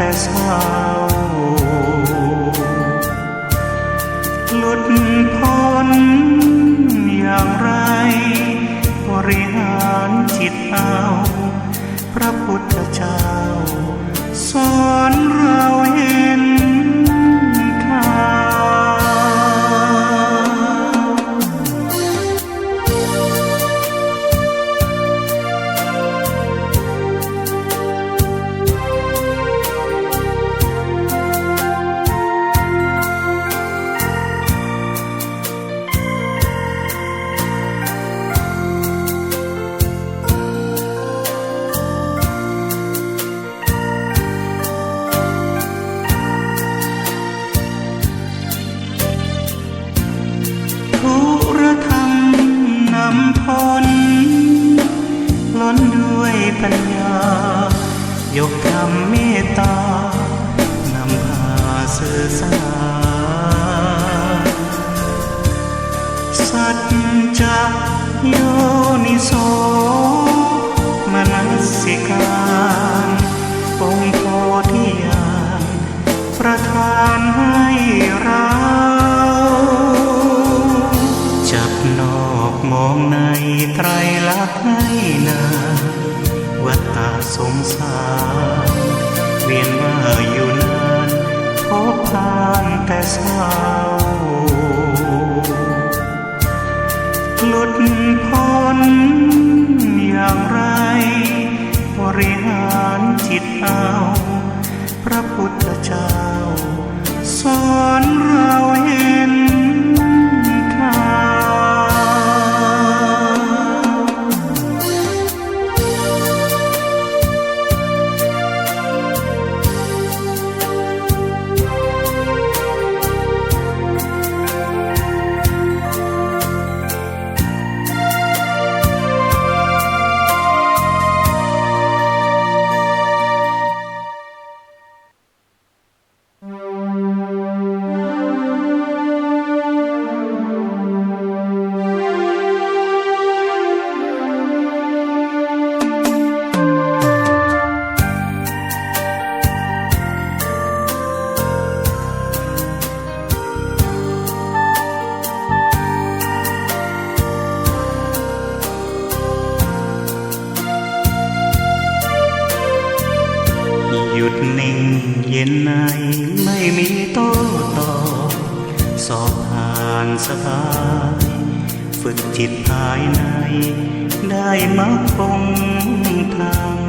แต่เศร้าหลุดพ้นอย่างไรบริหารจิตเอาพระพุทธเจ้าสอนเราเห็นทธุรธรรมนำพ้นล้นด้วยปัญญายกธรรมเมตตานำพาสื่อสารสัจจะโยนิโสมนสิการองค์โพธิญาณประทานให้เราจับนอกมองในไตรลักษณ์ให้นาวัฏฏะสงสารเวียนว่าอยู่นานพบผ่านแต่เศร้าหลุดพ้นอย่างไรบริหารจิตเอาพระพุทธเจ้าสอนเราเห็นทหยุดนิ่งเย็นในไม่มีโต้ตอบสอบผ่านสบายฝึกจิตภายในได้มรรคคงธรรม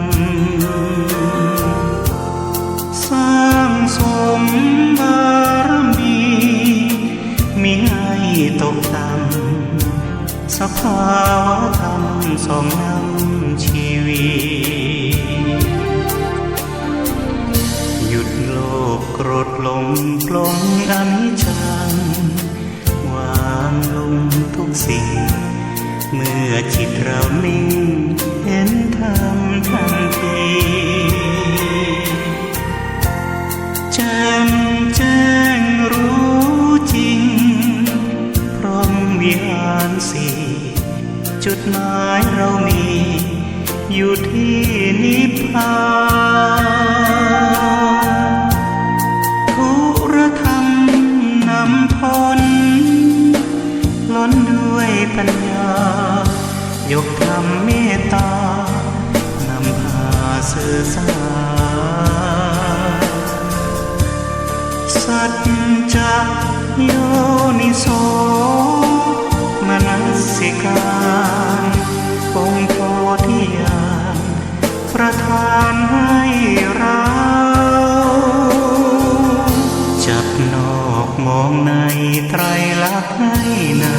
สร้างสมบารมีมิให้ตกต่ำสภาวะธรรมส่องนำชีวิตหยุดโลภโกรธหลงปลงอนิจจังวางลงทุกสิ่งเมื่อจิตเรานิ่งเห็นธรรมทันทีแจ่มแจ้งรู้จริงพร้อมวิหารสี่จุดหมายเรามีอยู่ที่นิพพานธุรธรรมนำพ้นล้นด้วยปัญญายกธรรมเมตตานำพาสื่อสารสัจจะโยนิโสมนสิการองค์โพธิญาณประทานให้เราจับนอกมองในไตรลักษณ์ให้นา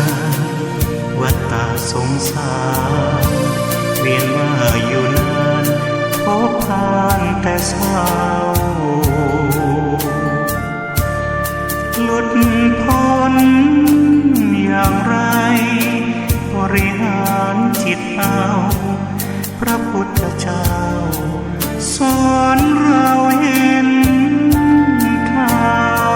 วัฏฏะสงสารเวียนว่าอยู่นานพบผ่านแต่เศร้าหลุดพ้นอย่างไรบริหารจิตเอาพระพุทธเจ้าสอนเราเห็นทาง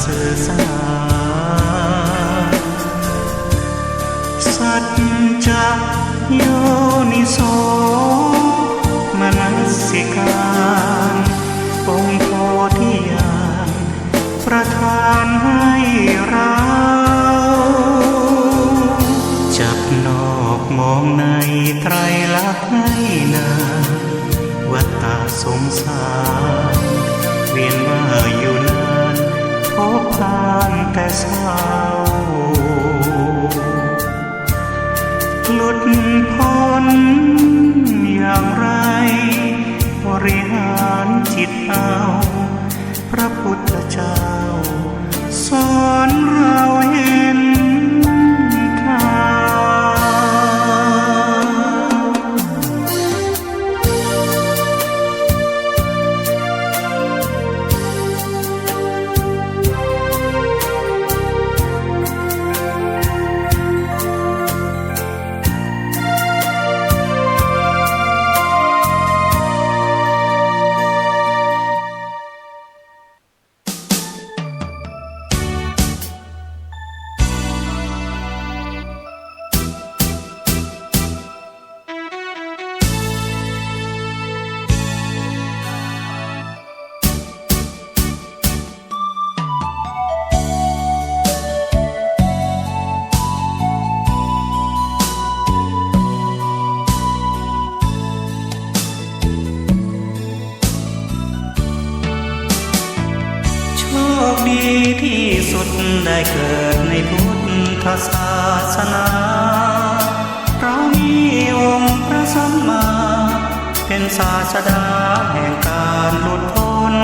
สื่อสารสัจจะโยนิโสมนสิการองค์โพธิญาณประทานให้เราจับนอกมองในไตรลักษณ์ให้นาวัฏฏะสงสารเวียนว่าอยู่นานพบผ่านแต่เศร้าหลุดพ้นอย่างไรบริหารจิตเอาพระพุทธเจ้าสอนเราเห็นทางดีที่สุดได้เกิดในพุทธศาสนาเรามีองค์พระสัมมาเป็นศาสดาแห่งการหลุดพ้น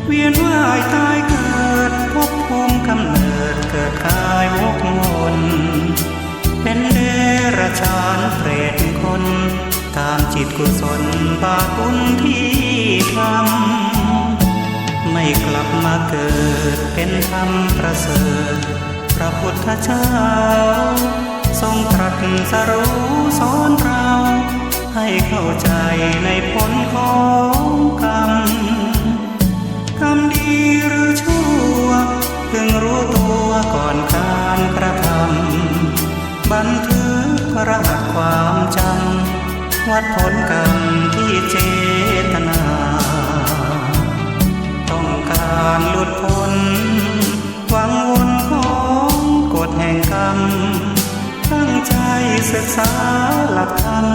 เวียนว่ายตายเกิดภพภูมิกำเนิดเกิดกายวกวนเป็นเดรัจฉานเปรตคนตามจิตกุศลบาปบุญที่ทำไม่กลับมาเกิดเป็นธรรมประเสริฐพระพุทธเจ้าทรงตรัสรู้สอนเราให้เข้าใจในผลของกรรมกรรมดีหรือชั่วเพิ่งรู้ตัวก่อนการกระทำบันทึกรหัสความจำวัดผลกรรมที่เจตนาการหลุดพ้นหวังวนของกฎแห่งกรรมตั้งใจศึกษาหลักธรรม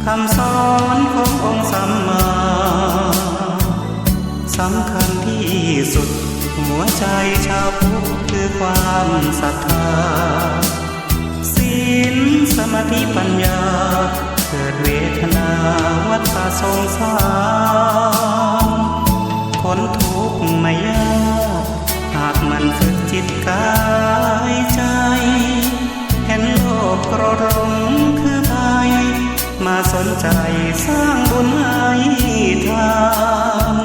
คำสอนขององค์สัมมาสำคัญที่สุดหัวใจชาวพุทธคือความศรัทธาศีลสมาธิปัญญาเกิดเวทนาวัฏฏะสงสารพ้นทุกข์ไม่ยากหากมันฝึกจิตกายใจเห็นโลภโกรธหลงคือภัยมาสนใจสร้างบุญให้ทาน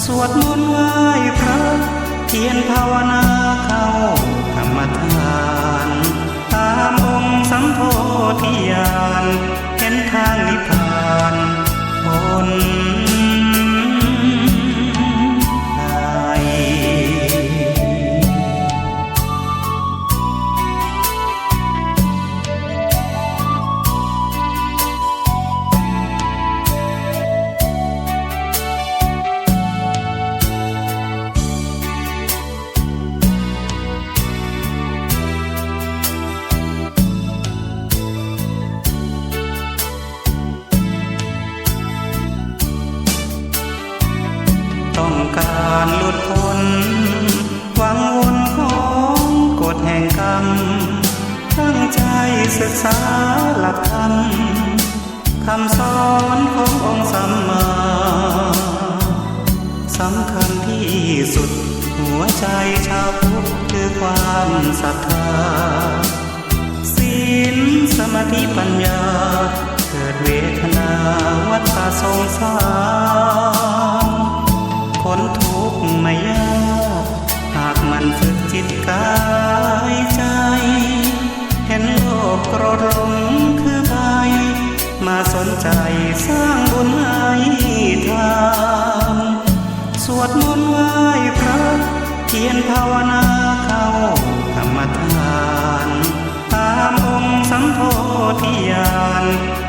สวดมนต์ไหว้พระเพียรภาวนาเข้ากรรมฐานตามองค์สัมโพธิญาณเห็นทางนิพพานพ้นต้องการหลุดพ้นหวังวนของกฎแห่งกรรมตั้งใจศึกษาหลักธรรมคำสอนขององค์สัมมาสำคัญที่สุดหัวใจชาวพุทธคือความศรัทธาศีลสมาธิปัญญาเกิดเวทนาวัฏฏะสงสารพ้นทุกข์ไม่ยากหากมันฝึกจิตกายใจเห็นโลภโกรธหลงคือภัยมาสนใจสร้างบุญให้ทานส วดมนต์ไหว้พระเพียรภาวนาเข้ากรรมฐานตามองค์สัมโพธิญาณ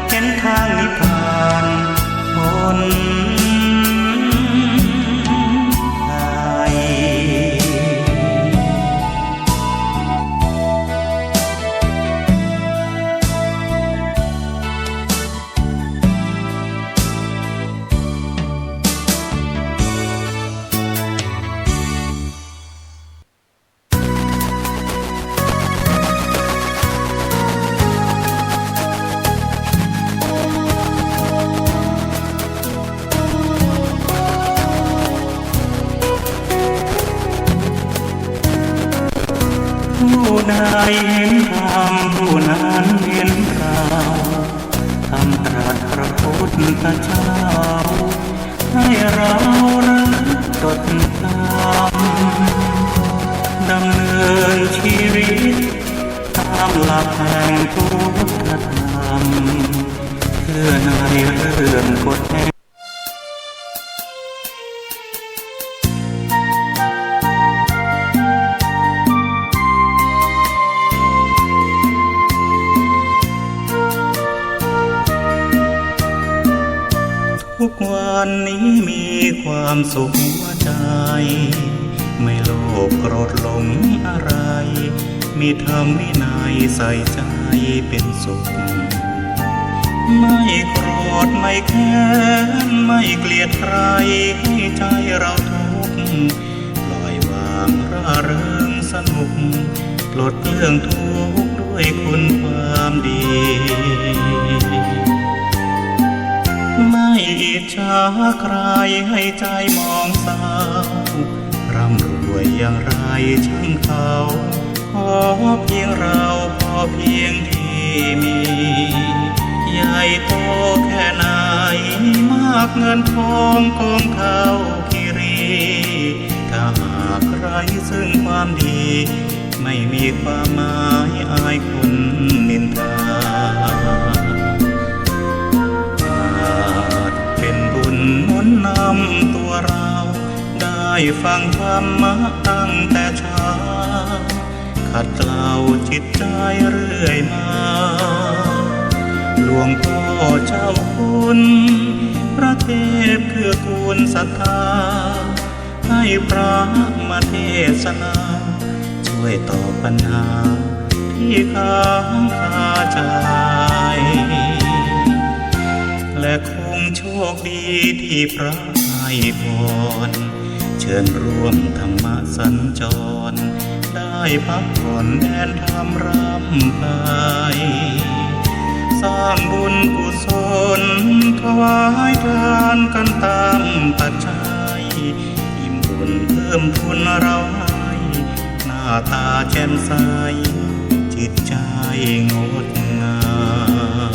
เห็นทางนิพพานพ้นภัยผู้ใดเห็นธรรมผู้นั้นเห็นเราธรรมตรัสพระพุทธเจ้าให้เราระลึกจดจำดำเนินชีวิตตามหลักแห่งพุทธธรรมเพื่อในเรื่องกฎแห่งทุกวันนี้มีความสุขหัวใจไม่โลภโกรธหลงอะไรมีธรรมวินัยใส่ใจเป็นสุขไม่โกรธไม่แค้นไม่เกลียดใครให้ใจเราทุกข์ปล่อยวางร่าเริงสนุกปลดเรื่องทุกข์ด้วยคุณความดีไม่อิจฉาใครให้ใจมองเศร้าร่ำรวยอย่างไรช่างเขาขอเพียงเราพอเพียงที่มีใหญ่โตแค่ไหนมากเงินทองกองเท่าคิรีถ้าหากใครซึ่งความดีไม่มีความหมายอายคนนินทาหนุนนำตัวเราได้ฟังธรรมะตั้งแต่เช้าขัดเกลาจิตใจเรื่อยมาหลวงพ่อเจ้าคุณพระเทพคือกูลศรัทธาให้พระมาเทศนาช่วยตอบปัญหาที่ค้างคาใจและคงโชคดีที่พระให้พรเชิญร่วมธรรมสัญจรได้พักผ่อนแดนธรรมรำไปสร้างบุญกุศลถวายทานกันตามปัจจัยอิ่มบุญเพิ่มทุนเราให้หน้าตาแจ่มใสจิตใจงดงาม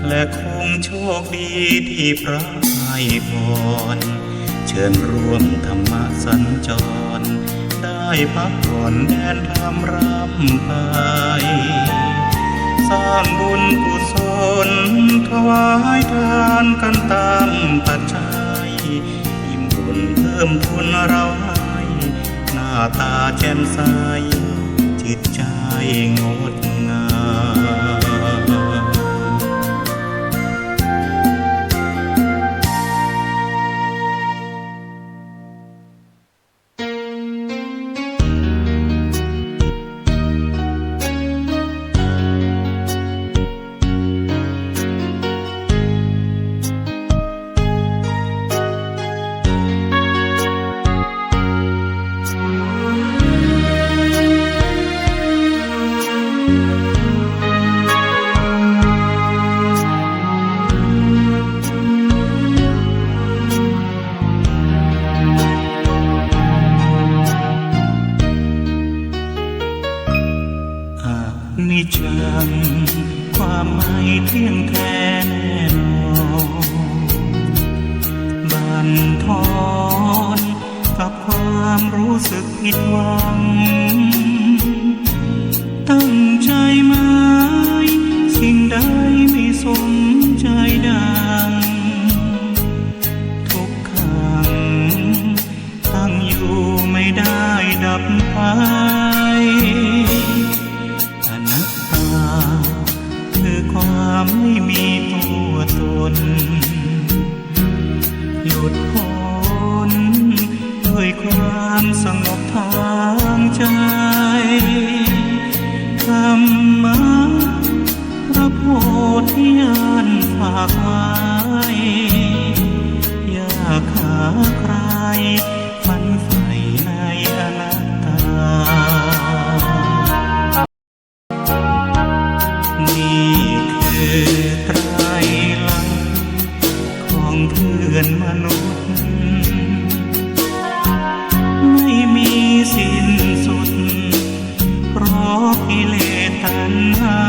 และคงโชคดีที่พระให้พรเชิญร่วมธรรมสัญจรได้พักผ่อนแดนธรรมรำไปสร้างบุญกุศลถวายทานกันตามปัจจัยอิ่มบุญเพิ่มทุนเราให้หน้าตาแจ่มใสจิตใจงดงาม นิจจังความไม่เที่ยงแท้แน่นอนบั่นทอนกับความรู้สึกผิดหวังตั้งใจไหมสิ่งใดไม่สมใจดังทุกขังตั้งอยู่ไม่ได้ดับไปอนัตตาคือความไม่มีตัวตนหลุดพ้นด้วยความสงบทางใจธรรมะพระโพธิญาณฝากไว้อย่าขาใครฝันใฝ่ในอนัตตานี่คือไตรลักษณ์ของเพื่อนมนุษย์ไม่มีสิ้นสุดเพราะกิเลสตัณหา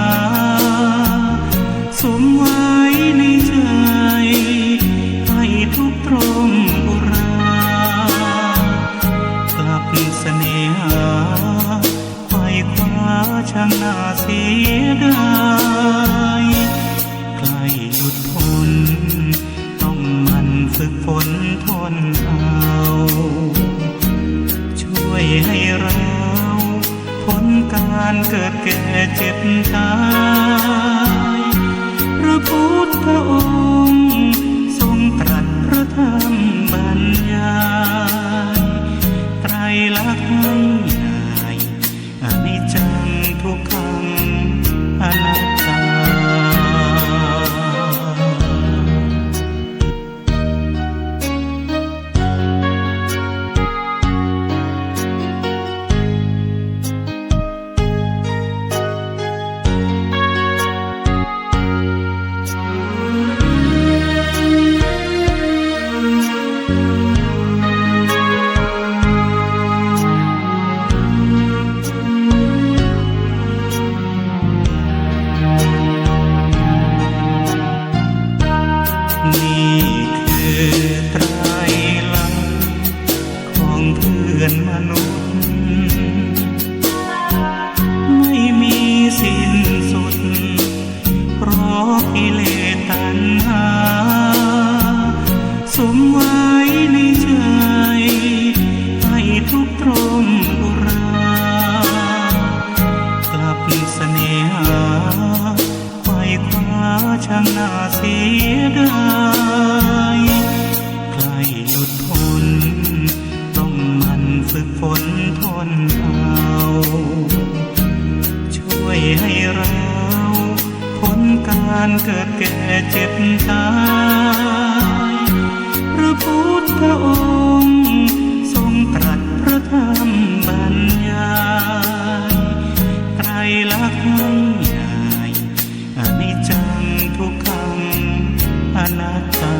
สมไว้ในใจให้ทุกตรมบุรากลับเสน่หาไขว่คว้าช่างน่าเสียดายใกล้หลุดพ้นต้องมันฝึกฝนทนเอาช่วยให้เราพ้นการเกิดแก่เจ็บตายพระพุทธองค์ทรงตรัสพระธรรมบรรยายไตรลักษณ์ให้นายอนิจจังทุกขังอนัตตานี่คือไตรลักษณ์ของเพื่อนมนุษย์ไม่มีสิ้นสุดเพราะกิเลสตัณหาสมไว้ในใจให้ทุกตรมบุรากลับเสน่หาไขว่คว้าช่างน่าเสียดายใกล้หลุดพ้นต้องมันฝึกฝนทนเอาช่วยให้เราพ้นการเกิดแก่เจ็บตายพระพุทธองค์ทรงตรัสพระธรรมบรรยายไตรลักษณ์ให้นายอนิจจังทุกขังอนัตตา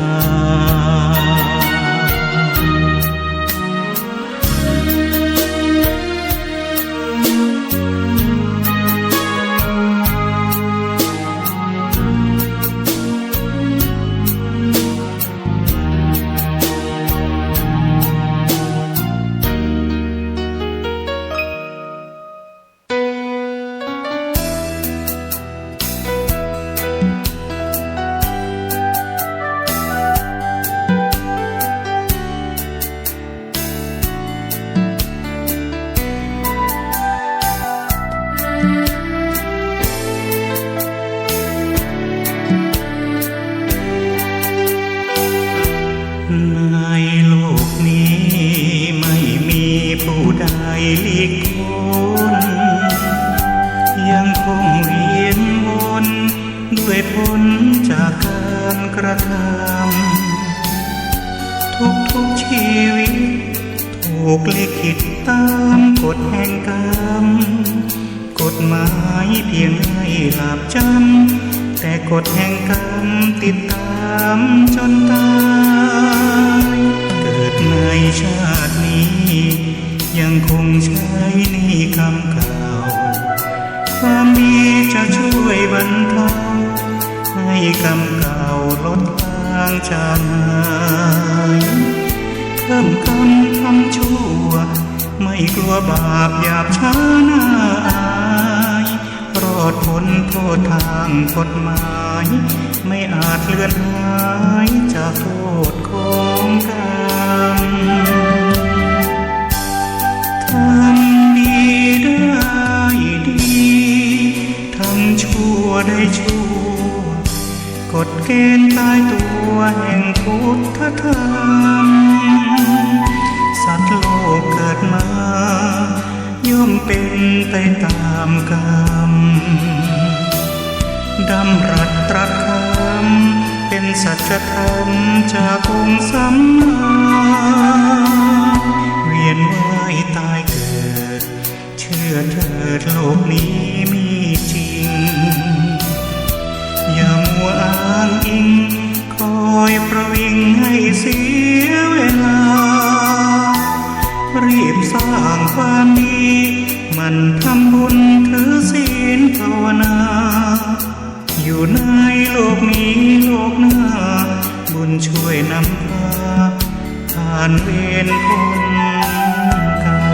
ในโลกนี้ไม่มีผู้ใดหลีกพ้นยังคงเวียนวนด้วยผลจากการกระทำทุกชีวิตถูกลิขิตตามกฎแห่งกรรมกฎหมายเพียงให้หลับจำแต่กฎแห่งกรรมติดตามจนตายเกิดในชาตินี้ยังคงใช้หนี้กรรมเก่า ความดีจะช่วยบรรเทาให้กรรมเก่าลดลางจางหายเพิ่มกรรมทำชั่วไม่กลัวบาปหยาบช้าหน้าอายรอดพ้นโทษทางกฎหมายไม่อาจเลือนหายจากโทษของกรรมทำดีได้ดีทำชั่วได้ชั่วกฎเกณฑ์ตายตัวแห่งพุทธธรรมสัตว์โลกเกิดมาย่อมเป็นไปตามกรรมดำรัสตรัสคำเป็นสัจธรรมจากองค์สัมมาเวียนว่ายตายเกิดเชื่อเถิดโลกนี้มีจริงอย่ามัวอ้างอิงคอยประวิงให้เสียเวลารีบสร้างความดีมันทำบุญถือศีลภาวนาอยู่ในโลกนี้โลกหน้าบุญช่วยนำพาผ่านเวรพ้นกรรม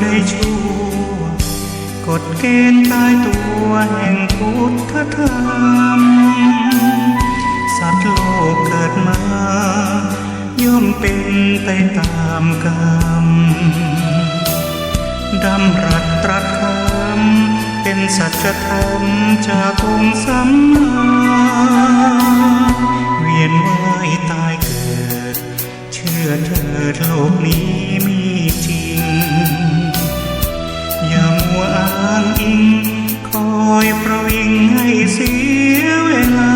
ได้ชั่วกฎเกณฑ์ตายตัวแห่งพุทธธรรมสัตว์โลกเกิดมาย่อมเป็นไปตามกรรมดำรัสตรัสคำเป็นสัจธรรมจากองค์สัมมาเวียนว่ายตายเกิดเชื่อเถิดโลกนี้มีจริงอย่ามัวอ้างอิงคอยประวิงให้เสียเวลา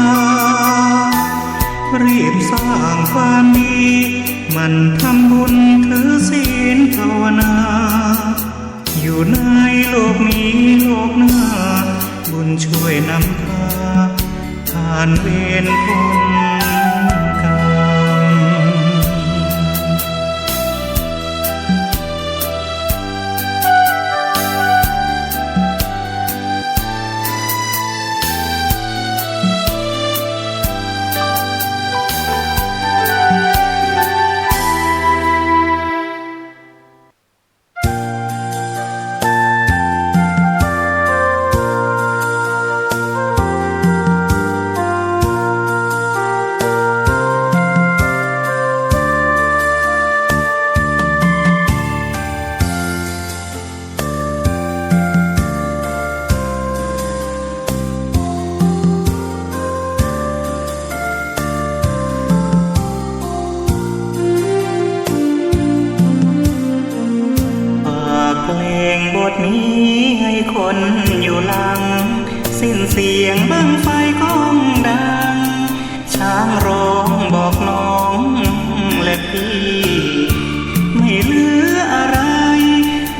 รีบสร้างความดีมันทำบุญถือศีลภาวนาอยู่ในโลกนี้โลกหน้าบุญช่วยนำพาผ่านเวรพ้นกรรม นี้ให้คนอยู่หลังสิ้นเสียงบั้งไฟก้องดังช้างร้องบอกน้องและพี่ไม่เหลืออะไร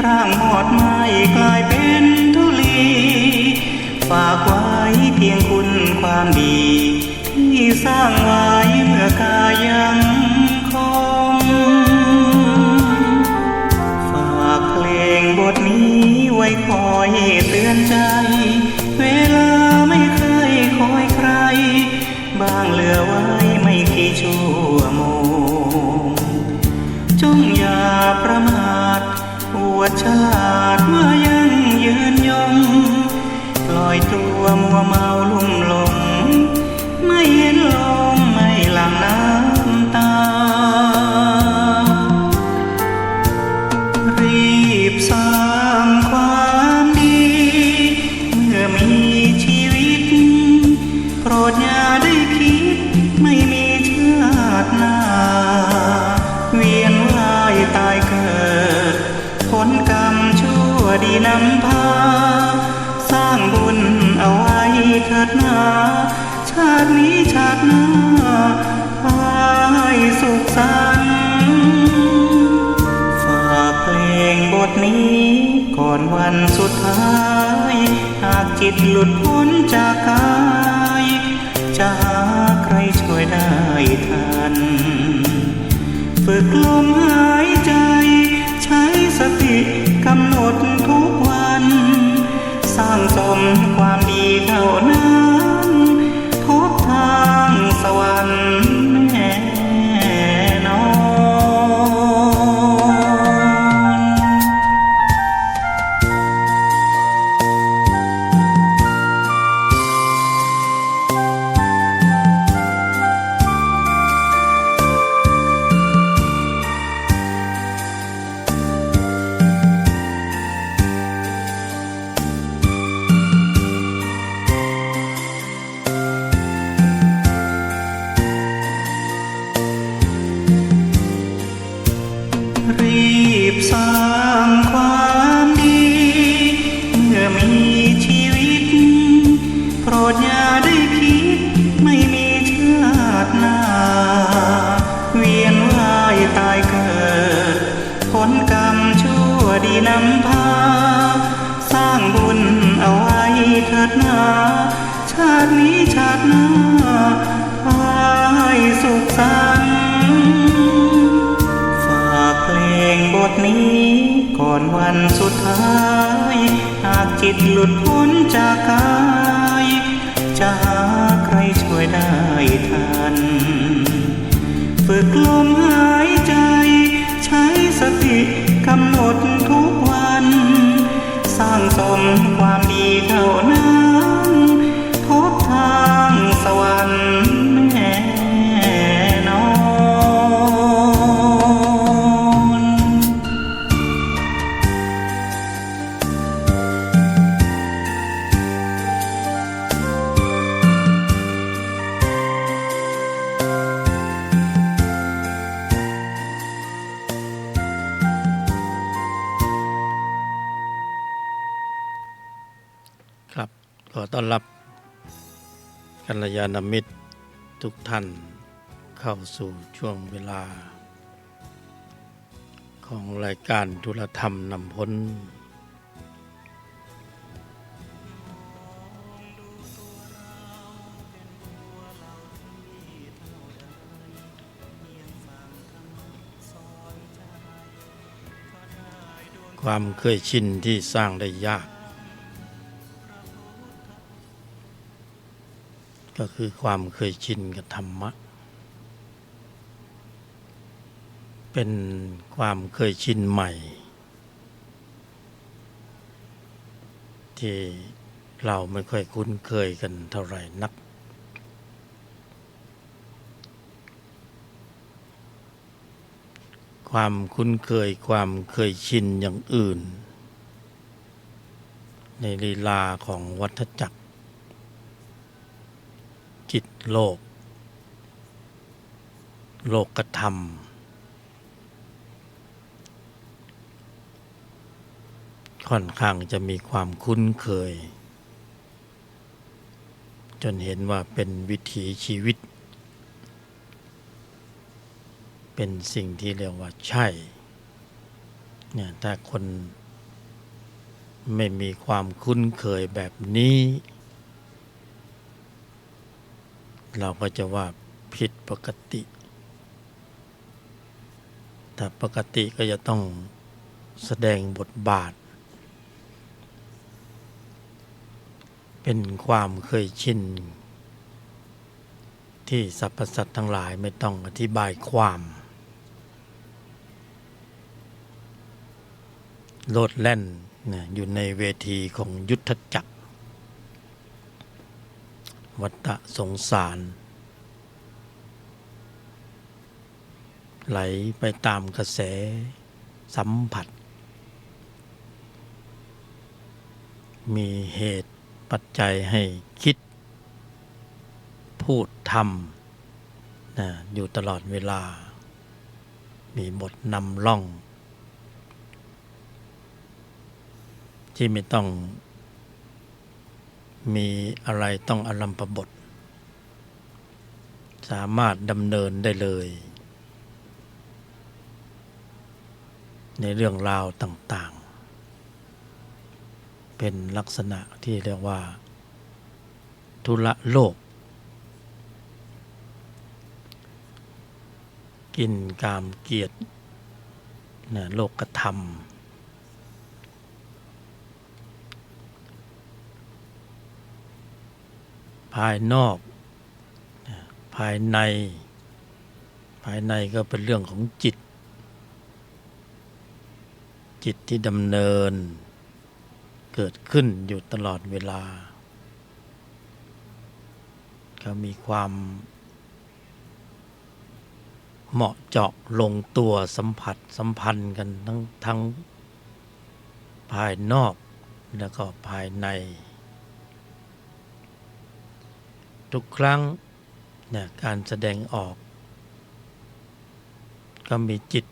ร่างหมดไหม้กลายเป็นธุลีฝากไว้เพียงคุณความดีที่สร้างไว้เมื่อกายังคงฝากเพลงบทนี้ไว้คอยเตือนใจเวลาไม่เคยคอยใครบ้างเหลือไว้ไม่กี่ชั่วโมงจงอย่าประมาทอวดฉลาดเมื่อยังยืนยงปล่อยตัวมัวเมาลุ่มหลงไม่เห็นลมไม่หลั่งน้ำตารีบสร้างความดีเมื่อมีชีวิตโปรดอย่าได้คิดไม่มีชาติหน้าเวียนว่ายตายเกิด นำพาสร้างบุญเอาไว้เถิดนาชาตินี้ชาติหน้าให้สุขสันต์ฝากเพลงบทนี้ก่อนวันสุดท้ายหากจิตหลุดพ้นจากกายจะหาใครช่วยได้ทันฝึกลมหายใจใช้สติกำหนดทุกวันสร้างสมความดีเท่านั้นพบทางสวรรค์แน่นอนรีบสร้างความดีเมื่อมีชีวิตโปรดอย่าได้คิดไม่มีชาติหน้าเวียนว่ายตายเกิดผลกรรมชั่วดีนำพาสร้างบุญเอาไว้เถิดนาชาตินี้ชาติหน้าให้สุขสันต์เพลงบทนี้ก่อนวันสุดท้ายหากจิตหลุดพ้นจากกายจะหาใครช่วยได้ทันฝึกลมหายใจใช้สติกำหนดทุกวันสร้างสมความดีเท่านั้นพบทางสวรรค์แน่นอนครับขอต้อนรับกัลยาณมิตรทุกท่านเข้าสู่ช่วงเวลาของรายการธุรธรรมนำพ้นความเคยชินที่สร้างได้ยากก็คือความเคยชินกับธรรมะเป็นความเคยชินใหม่ที่เราไม่ค่อยคุ้นเคยกันเท่าไหร่นักความคุ้นเคยความเคยชินอย่างอื่นในลีลาของวัฏจักรจิตโลกธรรมค่อนข้างจะมีความคุ้นเคยจนเห็นว่าเป็นวิถีชีวิตเป็นสิ่งที่เรียกว่าใช่เนี่ยถ้าคนไม่มีความคุ้นเคยแบบนี้เราก็จะว่าผิดปกติแต่ปกติก็จะต้องแสดงบทบาทเป็นความเคยชินที่สรรพสัตว์ทั้งหลายไม่ต้องอธิบายความโลดแล่นอยู่ในเวทีของยุทธจักรวัฏสงสารไหลไปตามกระแสสัมผัสมีเหตุปัจจัยให้คิดพูดทำอยู่ตลอดเวลามีบทนำล่อง ที่ไม่ต้องมีอะไรต้องอารัมภบทสามารถดำเนินได้เลยในเรื่องราวต่างๆเป็นลักษณะที่เรียกว่าธุระโลกกินกามเกียรติโลกธรรมภายนอกภายในก็เป็นเรื่องของจิตที่ดำเนินเกิดขึ้นอยู่ตลอดเวลาก็มีความเหมาะเจาะลงตัวสัมพันธ์กันทั้งภายนอกแล้วก็ภายในทุกครั้งการแสดงออกก็มีจิต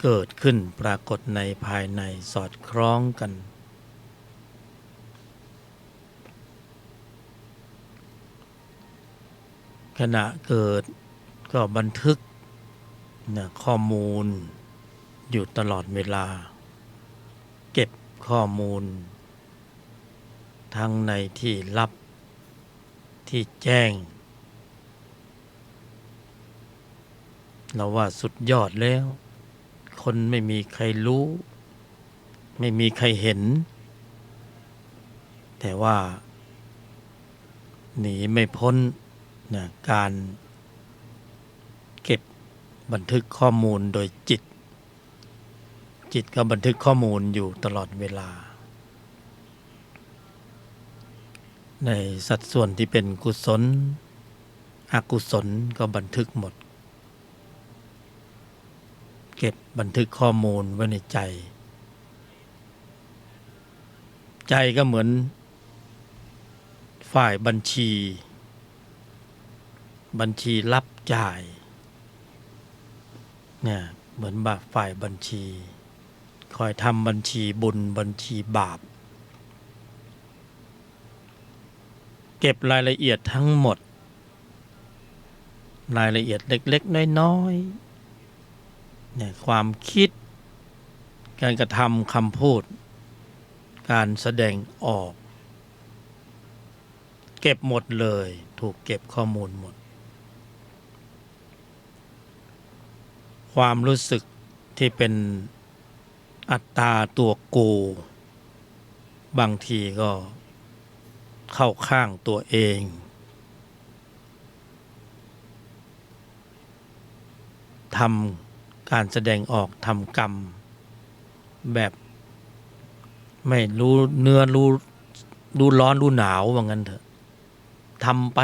เกิดขึ้นปรากฏในภายในสอดคล้องกันขณะเกิดก็บันทึกข้อมูลอยู่ตลอดเวลาเก็บข้อมูลทั้งในที่ลับที่แจ้งเราว่าสุดยอดแล้วคนไม่มีใครรู้ไม่มีใครเห็นแต่ว่าหนีไม่พ้นการเก็บบันทึกข้อมูลโดยจิตก็บันทึกข้อมูลอยู่ตลอดเวลาในสัดส่วนที่เป็นกุศลอกุศลก็บันทึกหมดเก็บบันทึกข้อมูลไว้ในใจก็เหมือนฝ่ายบัญชีรับจ่ายเหมือนฝ่ายบัญชีคอยทำบัญชีบุญบัญชีบาปเก็บรายละเอียดทั้งหมดรายละเอียดเล็กๆน้อยๆความคิดการกระทำคำพูดการแสดงออกเก็บหมดเลยถูกเก็บข้อมูลหมดความรู้สึกที่เป็นอัตตาตัวกูบางทีก็เข้าข้างตัวเองทำการแสดงออกทำกรรมแบบไม่รู้เนื้อรู้ร้อนรู้หนาวว่างั้นเถอะทำไป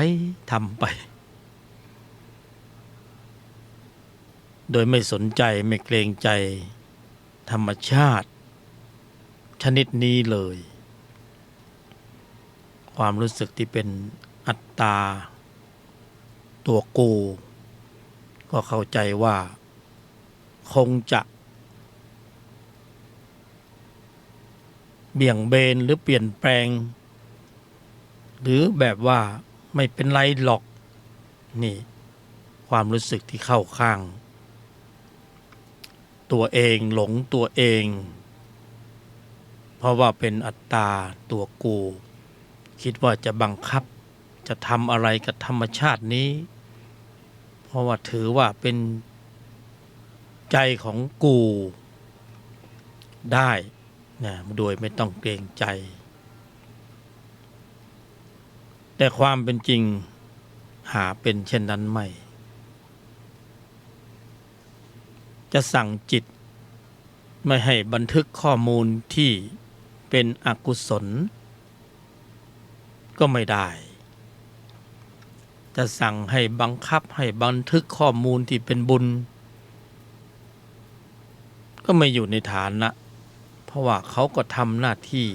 โดยไม่สนใจไม่เกรงใจธรรมชาติชนิดนี้เลยความรู้สึกที่เป็นอัตตาตัวกูก็เข้าใจว่าคงจะเบี่ยงเบนหรือเปลี่ยนแปลงหรือแบบว่าไม่เป็นไรหรอกนี่ความรู้สึกที่เข้าข้างตัวเองหลงตัวเองเพราะว่าเป็นอัตตาตัวกูคิดว่าจะบังคับจะทำอะไรกับธรรมชาตินี้เพราะว่าถือว่าเป็นใจของกูได้โดยไม่ต้องเกรงใจแต่ความเป็นจริงหาเป็นเช่นนั้นไม่จะสั่งจิตไม่ให้บันทึกข้อมูลที่เป็นอกุศลก็ไม่ได้จะสั่งให้บังคับให้บันทึกข้อมูลที่เป็นบุญก็ไม่อยู่ในฐานะเพราะว่าเขาก็ทำหน้าที่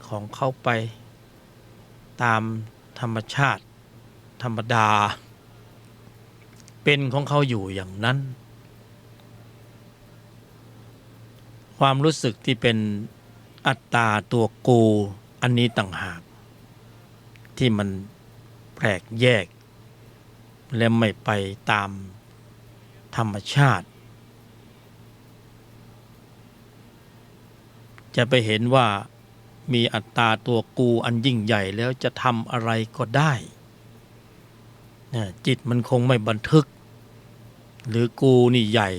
ของเขาไปตามธรรมชาติธรรมดาเป็นของเขาอยู่อย่างนั้นความรู้สึกที่เป็น อัตตาตัวกูอันนี้ต่างหากที่มันแปลกแยกและไม่ไปตามธรรมชาติจะไปเห็นว่ามีอัตตาตัวกูอันยิ่งใหญ่แล้วจะทำอะไรก็ได้จิตมันคงไม่บันทึกหรือกูนี่ใหญ่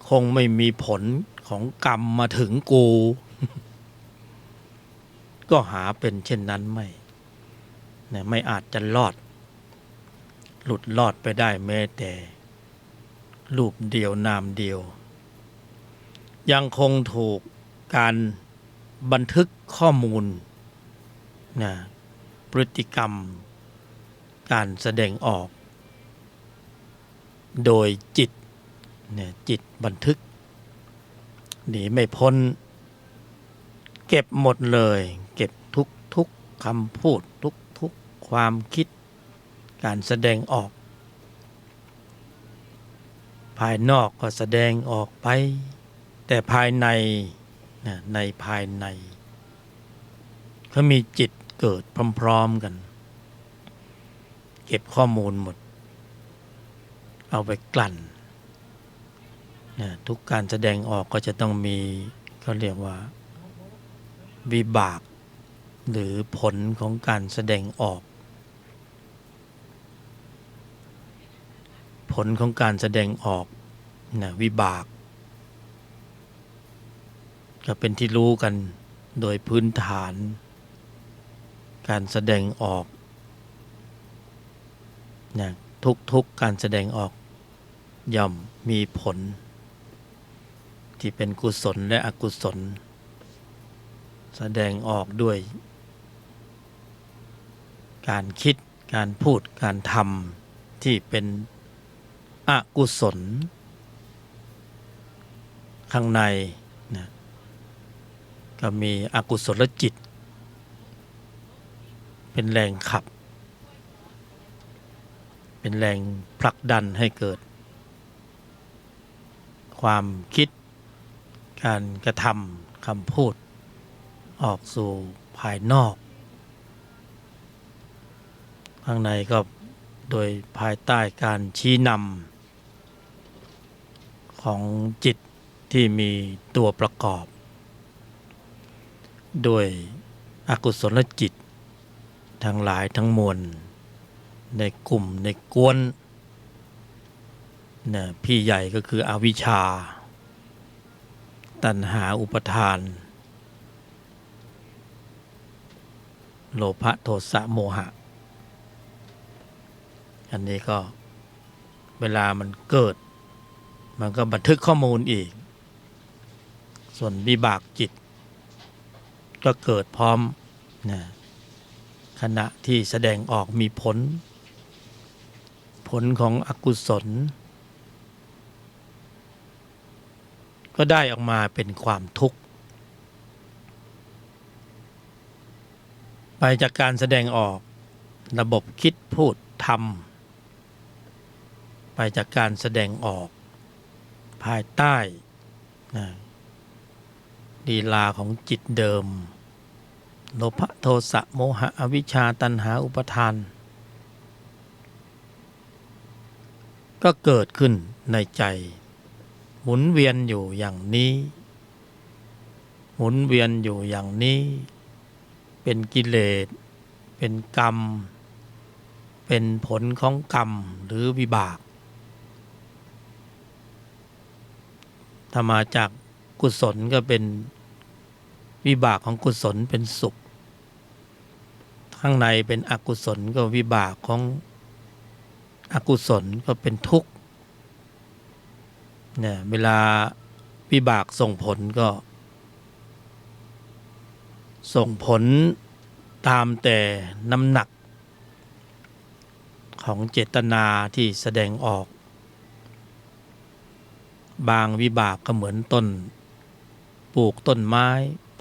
คงไม่มีผลของกรรมมาถึงกู ก็หาเป็นเช่นนั้นไม่อาจจะหลุดรอดไปได้แม้แต่รูปเดียวนามเดียวยังคงถูกการบันทึกข้อมูลพฤติกรรมการแสดงออกโดยจิตบันทึกหนีไม่พ้นเก็บหมดเลยเก็บทุกคำพูดทุกความคิดการแสดงออกภายนอกก็แสดงออกไปแต่ภายในในภายในเขามีจิตเกิดพร้อมๆกันเก็บข้อมูลหมดเอาไปกลั่นทุกการแสดงออกก็จะต้องมีเขาเรียกว่าวิบากหรือผลของการแสดงออกผลของการแสดงออกวิบากก็เป็นที่รู้กันโดยพื้นฐานการแสดงออกทุกการแสดงออกย่อมมีผลที่เป็นกุศลและอกุศลแสดงออกด้วยการคิดการพูดการทำที่เป็นอกุศลข้างในก็มีอกุศลจิตเป็นแรงขับเป็นแรงผลักดันให้เกิดความคิดการกระทำคำพูดออกสู่ภายนอกข้างในก็โดยภายใต้การชี้นำของจิตที่มีตัวประกอบโดยอกุศลจิตทั้งหลายทั้งมวลในกลุ่มในกวนพี่ใหญ่ก็คืออวิชชาตัณหาอุปทานโลภะโทสะโมหะอันนี้ก็เวลามันเกิดมันก็บันทึกข้อมูลอีกส่วนวิบากจิตก็เกิดพร้อมขณะที่แสดงออกมีผลของอกุศลก็ได้ออกมาเป็นความทุกข์ไปจากการแสดงออกระบบคิดพูดทำไปจากการแสดงออกภายใต้ลีลาของจิตเดิมโลภะโทสะโมหะอวิชชาตัณหาอุปทานก็เกิดขึ้นในใจหมุนเวียนอยู่อย่างนี้หมุนเวียนอยู่อย่างนี้เป็นกิเลสเป็นกรรมเป็นผลของกรรมหรือวิบากถ้ามาจากกุศลก็เป็นวิบากของกุศลเป็นสุขข้างในเป็นอกุศลก็วิบากของอกุศลก็เป็นทุกข์เวลาวิบากส่งผลก็ส่งผลตามแต่น้ำหนักของเจตนาที่แสดงออกบางวิบากก็เหมือนต้นปลูกต้นไม้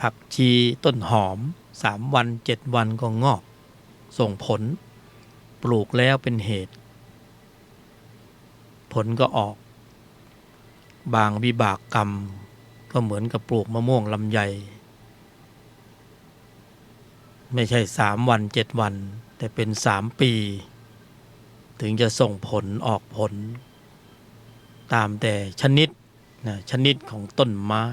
ผักชีต้นหอม3 วัน 7 วันก็งอกส่งผลปลูกแล้วเป็นเหตุผลก็ออกบางวิบากกรรมก็เหมือนกับปลูกมะม่วงลำไย ไม่ใช่3 วัน 7 วันแต่เป็น3 ปี ถึงจะส่งผลออกผล ตามแต่ชนิดชนิดของต้นไม้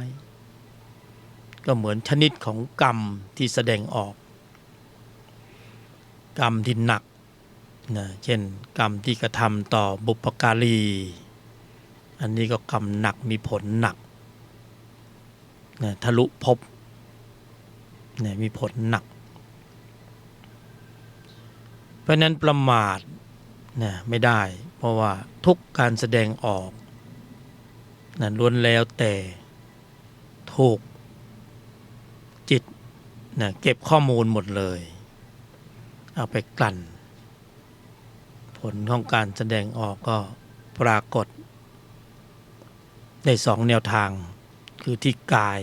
ก็เหมือนชนิดของกรรมที่แสดงออก กรรมที่หนักเช่นกรรมที่กระทำต่อบุพการี อันนี้ก็กรรมหนักมีผลหนักทะลุภพมีผลหนัก เพราะนั้นประมาทไม่ได้ เพราะว่าทุกการแสดงออกล้วนแล้วแต่ถูกจิตเก็บข้อมูลหมดเลย เอาไปกลั่น ผลของการแสดงออกก็ปรากฏใน2 แนวทางคือที่กาย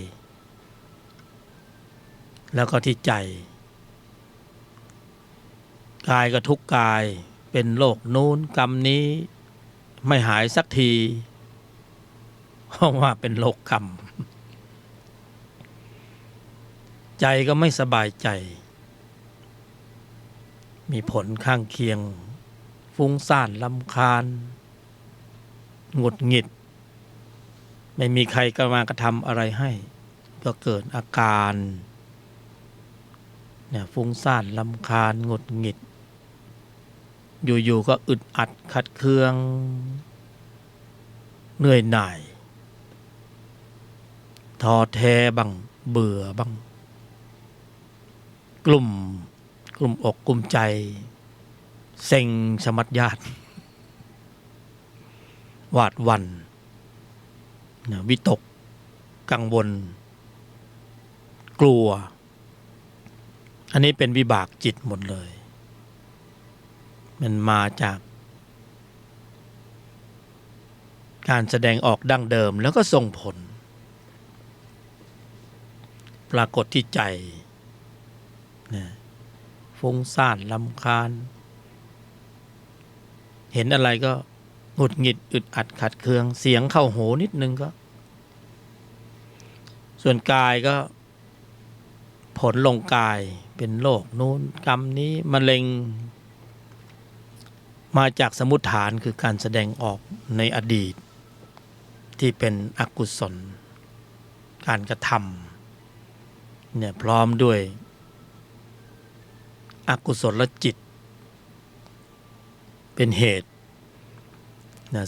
แล้วก็ที่ใจกายก็ทุกกายเป็นโรคนู้นกรรมนี้ไม่หายสักทีเพราะว่าเป็นโรคกรรม ใจก็ไม่สบายใจมีผลข้างเคียงฟุ้งซ่านรำคาญหงุดหงิดไม่มีใครก็มากระทำอะไรให้ก็เกิดอาการฟุ้งซ่านรำคาญหงุดหงิดอยู่ๆก็อึดอัดขัดเคืองเหนื่อยหน่ายท้อแท้บ้างเบื่อบ้างกลุ่มอกกลุ่มใจเซ็งสมัดญาติหวาดหวั่นวิตกกังวลกลัวอันนี้เป็นวิบากจิตหมดเลยมันมาจากการแสดงออกดั้งเดิมแล้วก็ส่งผลปรากฏที่ใจฟุ้งซ่านรำคาญเห็นอะไรก็หงุดหงิดอึดอัดขัดเคืองเสียงเข้าหูนิดนึงก็ส่วนกายก็ผลลงกายเป็นโรคนู้นกรรมนี้มะเร็งมาจากสมุฏฐานคือการแสดงออกในอดีตที่เป็นอกุศลการกระทำพร้อมด้วยอกุศลจิตเป็นเหตุ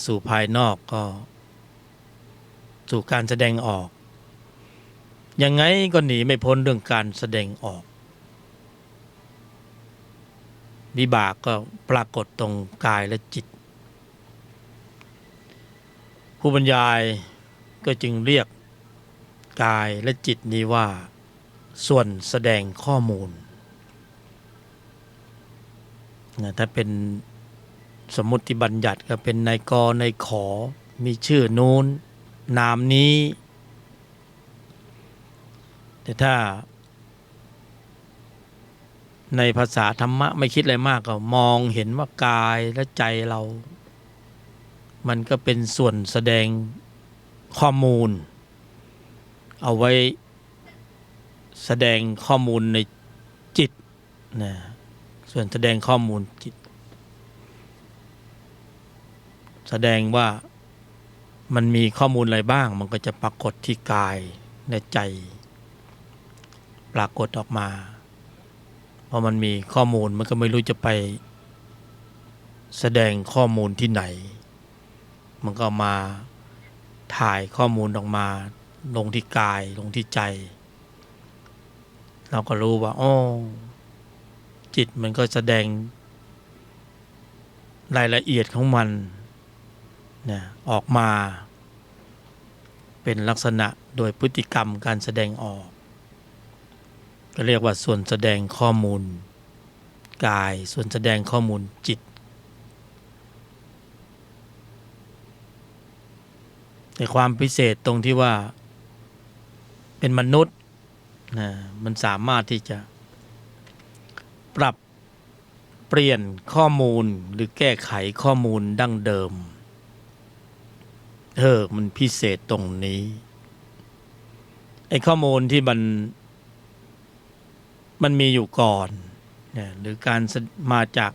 สู่ภายนอกก็สู่การแสดงออกยังไงก็หนีไม่พ้นเรื่องการแสดงออกวิบากก็ปรากฏตรงกายและจิตผู้บรรยายก็จึงเรียกกายและจิตนี้ว่าส่วนแสดงข้อมูลถ้าเป็นสมมุติบัญญัติก็เป็นนายกนายขอมีชื่อนู้นนามนี้แต่ถ้าในภาษาธรรมะไม่คิดอะไรมากก็มองเห็นว่ากายและใจเรามันก็เป็นส่วนแสดงข้อมูลเอาไว้แสดงข้อมูลในจิตส่วนแสดงข้อมูลจิตแสดงว่ามันมีข้อมูลอะไรบ้างมันก็จะปรากฏที่กายในใจปรากฏออกมาเพราะมันมีข้อมูลมันก็ไม่รู้จะไปแสดงข้อมูลที่ไหนมันก็มาถ่ายข้อมูลออกมาลงที่กายลงที่ใจเราก็รู้ว่าจิตมันก็แสดงรายละเอียดของมันออกมาเป็นลักษณะโดยพฤติกรรมการแสดงออกก็เรียกว่าส่วนแสดงข้อมูลกายส่วนแสดงข้อมูลจิตแต่ความพิเศษตรงที่ว่าเป็นมนุษย์มันสามารถที่จะปรับเปลี่ยนข้อมูลหรือแก้ไขข้อมูลดั้งเดิมมันพิเศษตรงนี้ไอ้ข้อมูลที่มัน มันมีอยู่ก่อนเนี่ยหรือการมาจาก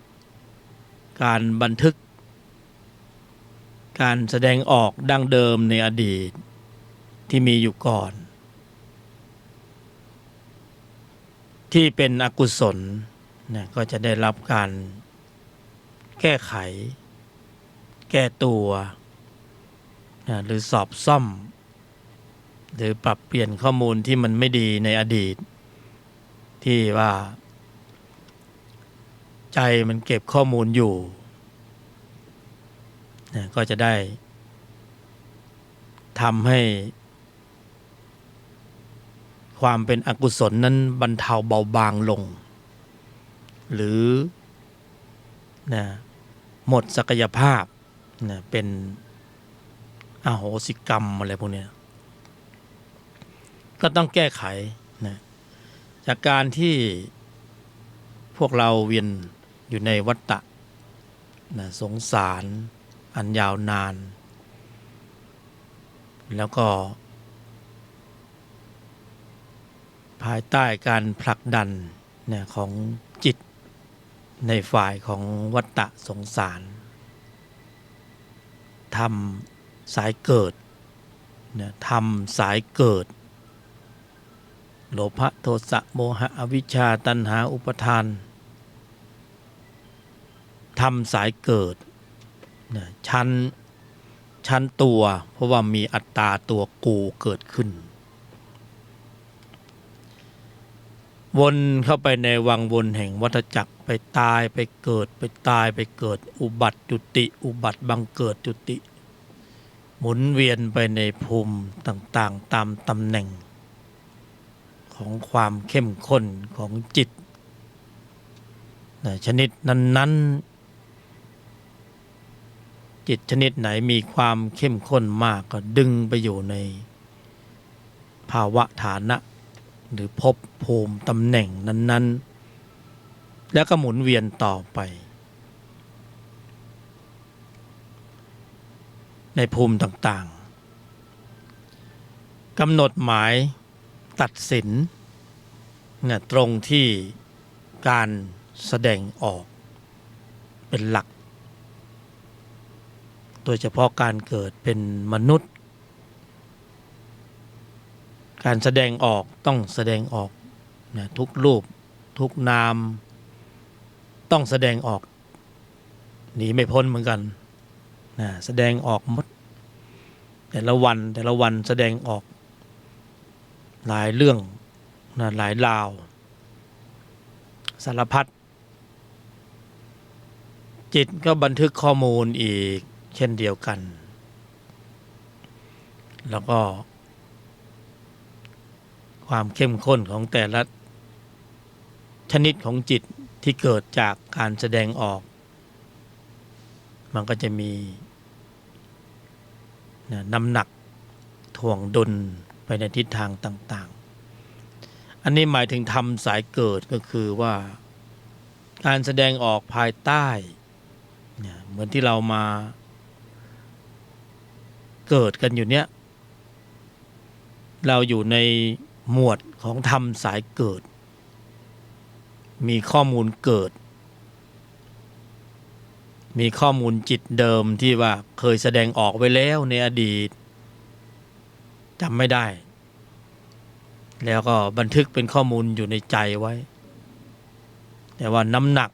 การบันทึกการแสดงออกดั้งเดิมในอดีตที่มีอยู่ก่อนที่เป็นอกุศลนะก็จะได้รับการแก้ไขแก้ตัวนะหรือสอบซ่อมหรือปรับเปลี่ยนข้อมูลที่มันไม่ดีในอดีตที่ว่าใจมันเก็บข้อมูลอยู่นะก็จะได้ทำให้ความเป็นอกุศลนั้นบรรเทาเบาบางลงหรือนะหมดศักยภาพนะเป็นอโหสิกรรมอะไรพวกนี้ก็ต้องแก้ไขนะจากการที่พวกเราเวียนอยู่ในวัฏฏะนะสงสารอันยาวนานแล้วก็ภายใต้การผลักดันนะของจิตในฝ่ายของวัฏฏะสงสารทำสายเกิดนะทำสายเกิดโลภะโทสะโมหะอวิชชาตัณหาอุปทานทำสายเกิดนะชั้นตัวเพราะว่ามีอัตตาตัวกูเกิดขึ้นวนเข้าไปในวังวนแห่งวัฏจักรไปตายไปเกิดไปตายไปเกิดอุบัติจุติอุบัติบังเกิดจุติหมุนเวียนไปในภูมิต่างๆตามตำแหน่งของความเข้มข้นของจิตชนิดนั้นๆจิตชนิดไหนมีความเข้มข้นมากก็ดึงไปอยู่ในภาวะฐานะหรือภพภูมิตำแหน่งนั้นๆแล้วก็หมุนเวียนต่อไปในภูมิต่างๆกำหนดหมายตัดสินเนี่ยตรงที่การแสดงออกเป็นหลักโดยเฉพาะการเกิดเป็นมนุษย์การแสดงออกต้องแสดงออกนะทุกรูปทุกนามต้องแสดงออกหนีไม่พ้นเหมือนกันนะแสดงออกหมดแต่ละวันแสดงออกหลายเรื่องนะหลายราวสารพัดจิตก็บันทึกข้อมูลอีกเช่นเดียวกันแล้วก็ความเข้มข้นของแต่ละชนิดของจิตที่เกิดจากการแสดงออกมันก็จะมีน้ำหนักถ่วงดุลไปในทิศทางต่างๆอันนี้หมายถึงธรรมสายเกิดก็คือว่าการแสดงออกภายใต้เหมือนที่เรามาเกิดกันอยู่เนี้ยเราอยู่ในหมวดของธรรมสายเกิดมีข้อมูลเกิดมีข้อมูลจิตเดิมที่ว่าเคยแสดงออกไว้แล้วในอดีตจำไม่ได้แล้วก็บันทึกเป็นข้อมูลอยู่ในใจไว้แต่ว่าน้ำหนัก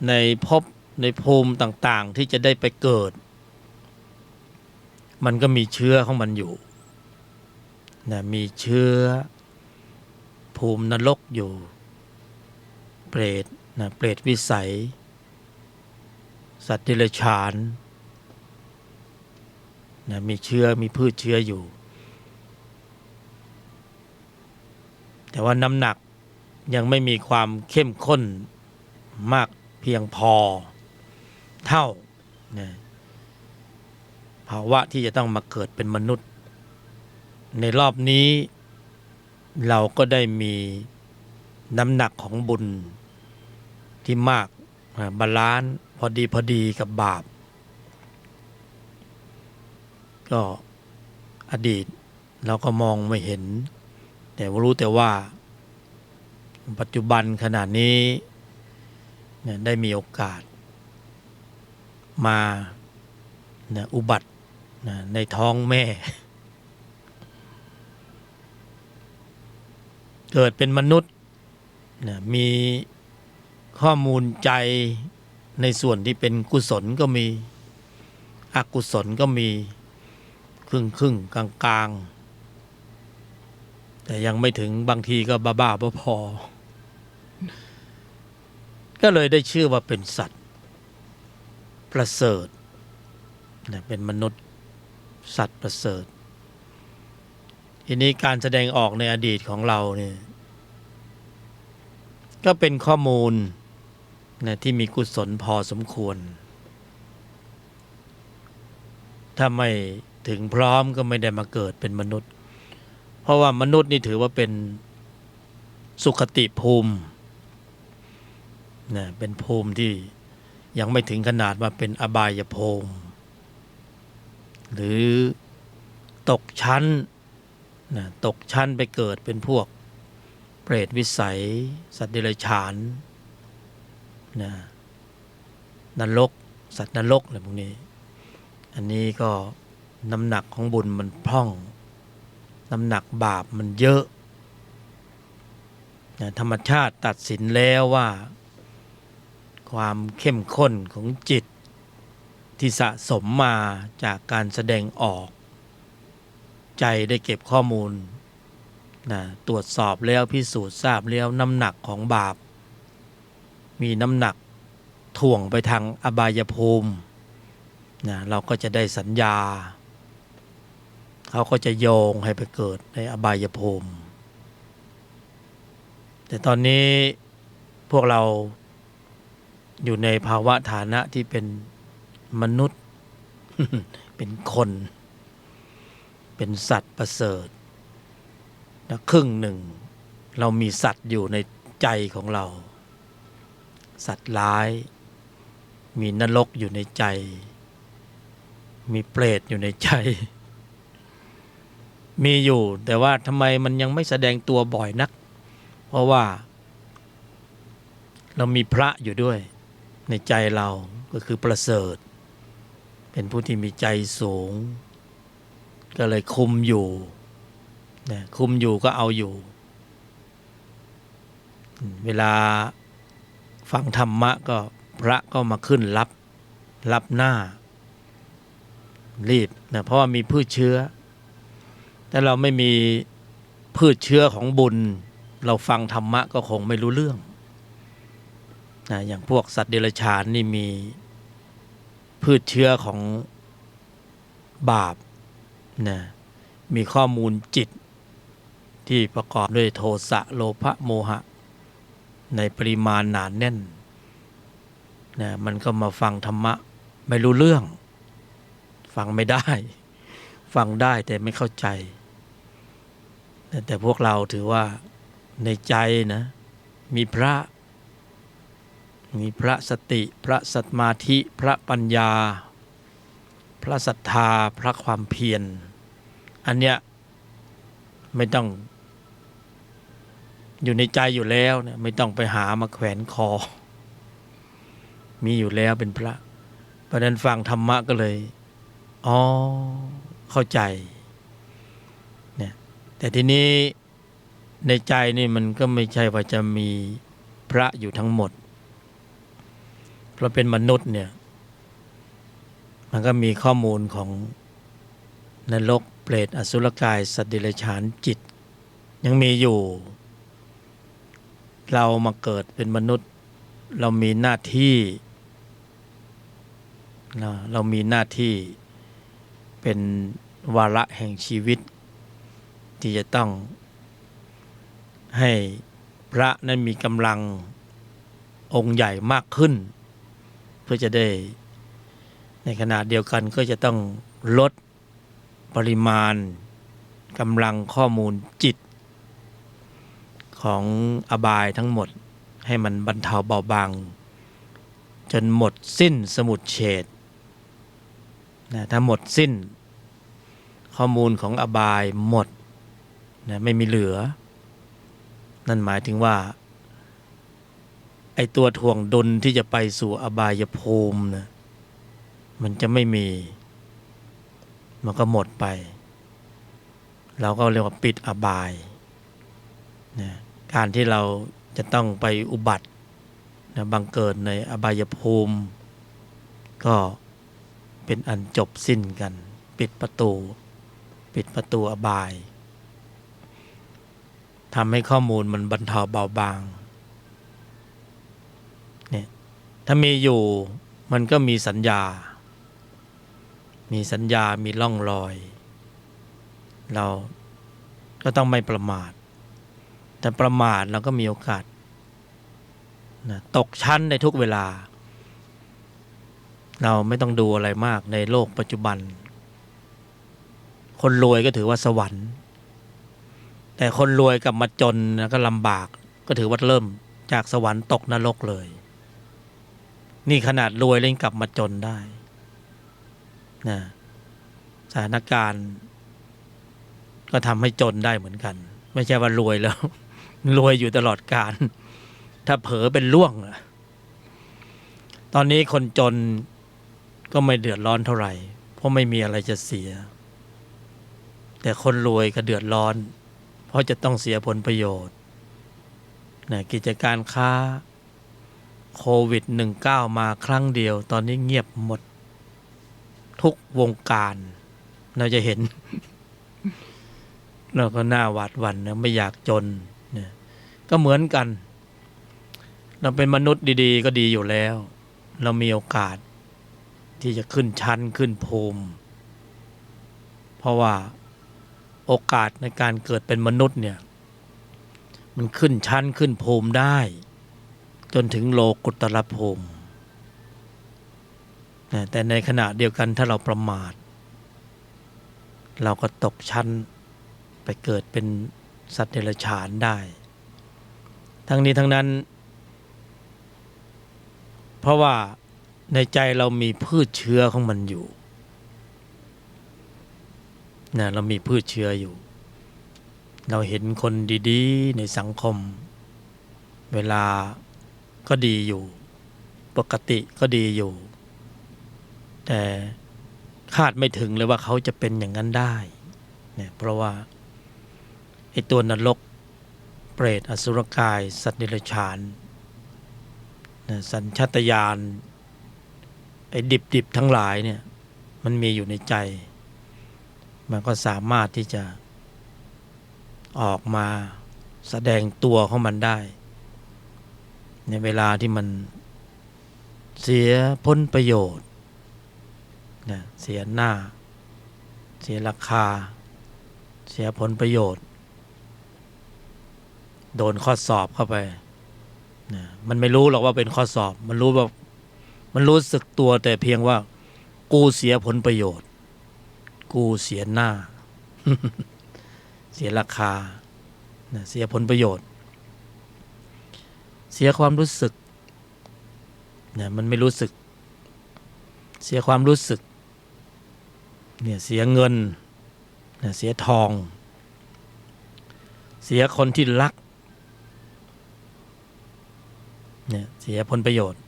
ในภพในภูมิต่างๆที่จะได้ไปเกิดมันก็มีเชื้อของมันอยู่นะมีเชื้อภูมินรกอยู่เปรตนะเปรตวิสัยสัตว์เดรัจฉานนะมีเชื้อมีพืชเชื้ออยู่แต่ว่าน้ำหนักยังไม่มีความเข้มข้นมากเพียงพอเท่านะภาวะที่จะต้องมาเกิดเป็นมนุษย์ในรอบนี้เราก็ได้มีน้ำหนักของบุญที่มากบาลานซ์พอดีกับบาปก็อดีตเราก็มองไม่เห็นแต่รู้แต่ว่า ปัจจุบันขณะนี้เนี่ยได้มีโอกาสมาเนี่ยอุบัติในท้องแม่ เกิดเป็นมนุษย์มีข้อมูลใจในส่วนที่เป็นกุศลก็มีอกุศลก็มีครึ่งกลางแต่ยังไม่ถึงบางทีก็บ้าพอก็เลยได้ชื่อว่าเป็นสัตว์ประเสริฐเป็นมนุษย์สัตว์ประเสริฐทีนี้การแสดงออกในอดีตของเราเนี่ยก็เป็นข้อมูลที่มีกุศลพอสมควรถ้าไม่ถึงพร้อมก็ไม่ได้มาเกิดเป็นมนุษย์เพราะว่ามนุษย์นี่ถือว่าเป็นสุขติภูมิเป็นภูมิที่ยังไม่ถึงขนาดว่าเป็นอบายภูมิหรือตกชั้นตกชั้นไปเกิดเป็นพวกเปรตวิสัยสัตว์เดรัจฉานนรกสัตว์นรกอะไรพวกนี้อันนี้ก็น้ำหนักของบุญมันพร่องน้ำหนักบาปมันเยอะธรรมชาติตัดสินแล้วว่าความเข้มข้นของจิตที่สะสมมาจากการแสดงออกใจได้เก็บข้อมูลตรวจสอบแล้วพิสูจน์ทราบแล้วน้ำหนักของบาปมีน้ำหนักถ่วงไปทางอบายภูมิเราก็จะได้สัญญาเขาก็จะโยงให้ไปเกิดในอบายภูมิแต่ตอนนี้พวกเราอยู่ในภาวะฐานะที่เป็นมนุษย์ เป็นคนเป็นสัตว์ประเสริฐครึ่งหนึ่งเรามีสัตว์อยู่ในใจของเราสัตว์ร้ายมีนรกอยู่ในใจมีเปรตอยู่ในใจ มีอยู่แต่ว่าทำไมมันยังไม่แสดงตัวบ่อยนักเพราะว่าเรามีพระอยู่ด้วยในใจเราก็คือประเสริฐเป็นผู้ที่มีใจสูงก็เลยคุมอยู่คุมอยู่ก็เอาอยู่เวลาฟังธรรมะก็พระก็มาขึ้นรับหน้ารีบเพราะว่ามีพืชเชื้อแต่เราไม่มีพืชเชื้อของบุญเราฟังธรรมะก็คงไม่รู้เรื่องอย่างพวกสัตว์เดรัจฉานนี่มีพืชเชื้อของบาปมีข้อมูลจิตที่ประกอบด้วยโทสะโลภะโมหะในปริมาณหนาแน่นมันก็มาฟังธรรมะไม่รู้เรื่องฟังไม่ได้ฟังได้แต่ไม่เข้าใจแต่พวกเราถือว่าในใจมีพระสติพระสมาธิพระปัญญาพระศรัทธาพระความเพียรอันเนี้ยไม่ต้องอยู่ในใจอยู่แล้วไม่ต้องไปหามาแขวนคอมีอยู่แล้วเป็นพระเพราะนั้นฟังธรรมะก็เลยเข้าใจแต่ทีนี้ในใจนี่มันก็ไม่ใช่ว่าจะมีพระอยู่ทั้งหมดเพราะเป็นมนุษย์เนี่ยมันก็มีข้อมูลของนรกเปรตอสุรกายสัตว์เดรัจฉานจิตยังมีอยู่เรามาเกิดเป็นมนุษย์เรามีหน้าที่เป็นวาระแห่งชีวิตที่จะต้องให้พระนั้นมีกำลังองค์ใหญ่มากขึ้นเพื่อจะได้ในขณะเดียวกันก็จะต้องลดปริมาณกำลังข้อมูลจิตของอบายทั้งหมดให้มันบรรเทาเบาบางจนหมดสิ้นสมุจเฉทถ้าหมดสิ้นข้อมูลของอบายหมดไม่มีเหลือนั่นหมายถึงว่า ตัวถ่วงดุลที่จะไปสู่อบายภูมินะมันจะไม่มี มันก็หมดไป เราก็เรียกว่าปิดอบายนะการที่เราจะต้องไปอุบัตินะบังเกิดในอบายภูมิก็เป็นอันจบสิ้นกันปิดประตูอบายทำให้ข้อมูลมันบรรเทาเบาบางเนี่ยถ้ามีอยู่มันก็มีสัญญามีร่องรอยเราก็ต้องไม่ประมาทแต่ประมาทเราก็มีโอกาสนะตกชั้นในทุกเวลาเราไม่ต้องดูอะไรมากในโลกปัจจุบันคนรวยก็ถือว่าสวรรค์แต่คนรวยกลับมาจนนะก็ลำบากก็ถือว่าเริ่มจากสวรรค์ตกนรกเลยนี่ขนาดรวยแล้วยังกลับมาจนได้นะสถานการณ์ก็ทำให้จนได้เหมือนกันไม่ใช่ว่ารวยแล้ว รวยอยู่ตลอดกาลถ้าเผลอเป็นล่วงตอนนี้คนจนก็ไม่เดือดร้อนเท่าไหร่เพราะไม่มีอะไรจะเสียแต่คนรวยก็เดือดร้อนเพราะจะต้องเสียผลประโยชน์นะกิจการค้าโควิด-19 มาครั้งเดียวตอนนี้เงียบหมดทุกวงการเราจะเห็น เราก็น่าหวาดหวั่นนะไม่อยากจนเนี่ยก็เหมือนกันเราเป็นมนุษย์ดีๆก็ดีอยู่แล้วเรามีโอกาสที่จะขึ้นชั้นขึ้นภูมิเพราะว่าโอกาสในการเกิดเป็นมนุษย์เนี่ยมันขึ้นชั้นขึ้นภูมิได้จนถึงโลกุตตรภูมิแต่ในขณะเดียวกันถ้าเราประมาทเราก็ตกชั้นไปเกิดเป็นสัตว์เดรัจฉานได้ทั้งนี้ทั้งนั้นเพราะว่าในใจเรามีพืชเชื้อของมันอยู่นะเรามีพืชเชื้ออยู่เราเห็นคนดีๆในสังคมเวลาก็ดีอยู่ปกติก็ดีอยู่แต่คาดไม่ถึงเลยว่าเขาจะเป็นอย่างนั้นได้เนี่ยเพราะว่าไอ้ตัวนรกเปรตอสุรกายสัตว์เดรัจฉานสัญชาตญาณไอ้ดิบทั้งหลายเนี่ยมันมีอยู่ในใจมันก็สามารถที่จะออกมาแสดงตัวของมันได้ในเวลาที่มันเสียผลประโยชน์เสียหน้าเสียราคาเสียผลประโยชน์โดนข้อสอบเข้าไปมันไม่รู้หรอกว่าเป็นข้อสอบมันรู้สึกตัวแต่เพียงว่ากูเสียผลประโยชน์กูเสียหน้า เสียราคาเสียผลประโยชน์เสียความรู้สึกมันไม่รู้สึกเสียความรู้สึกเสียเงินเสียทองเสียคนที่รักเสียผลประโยชน์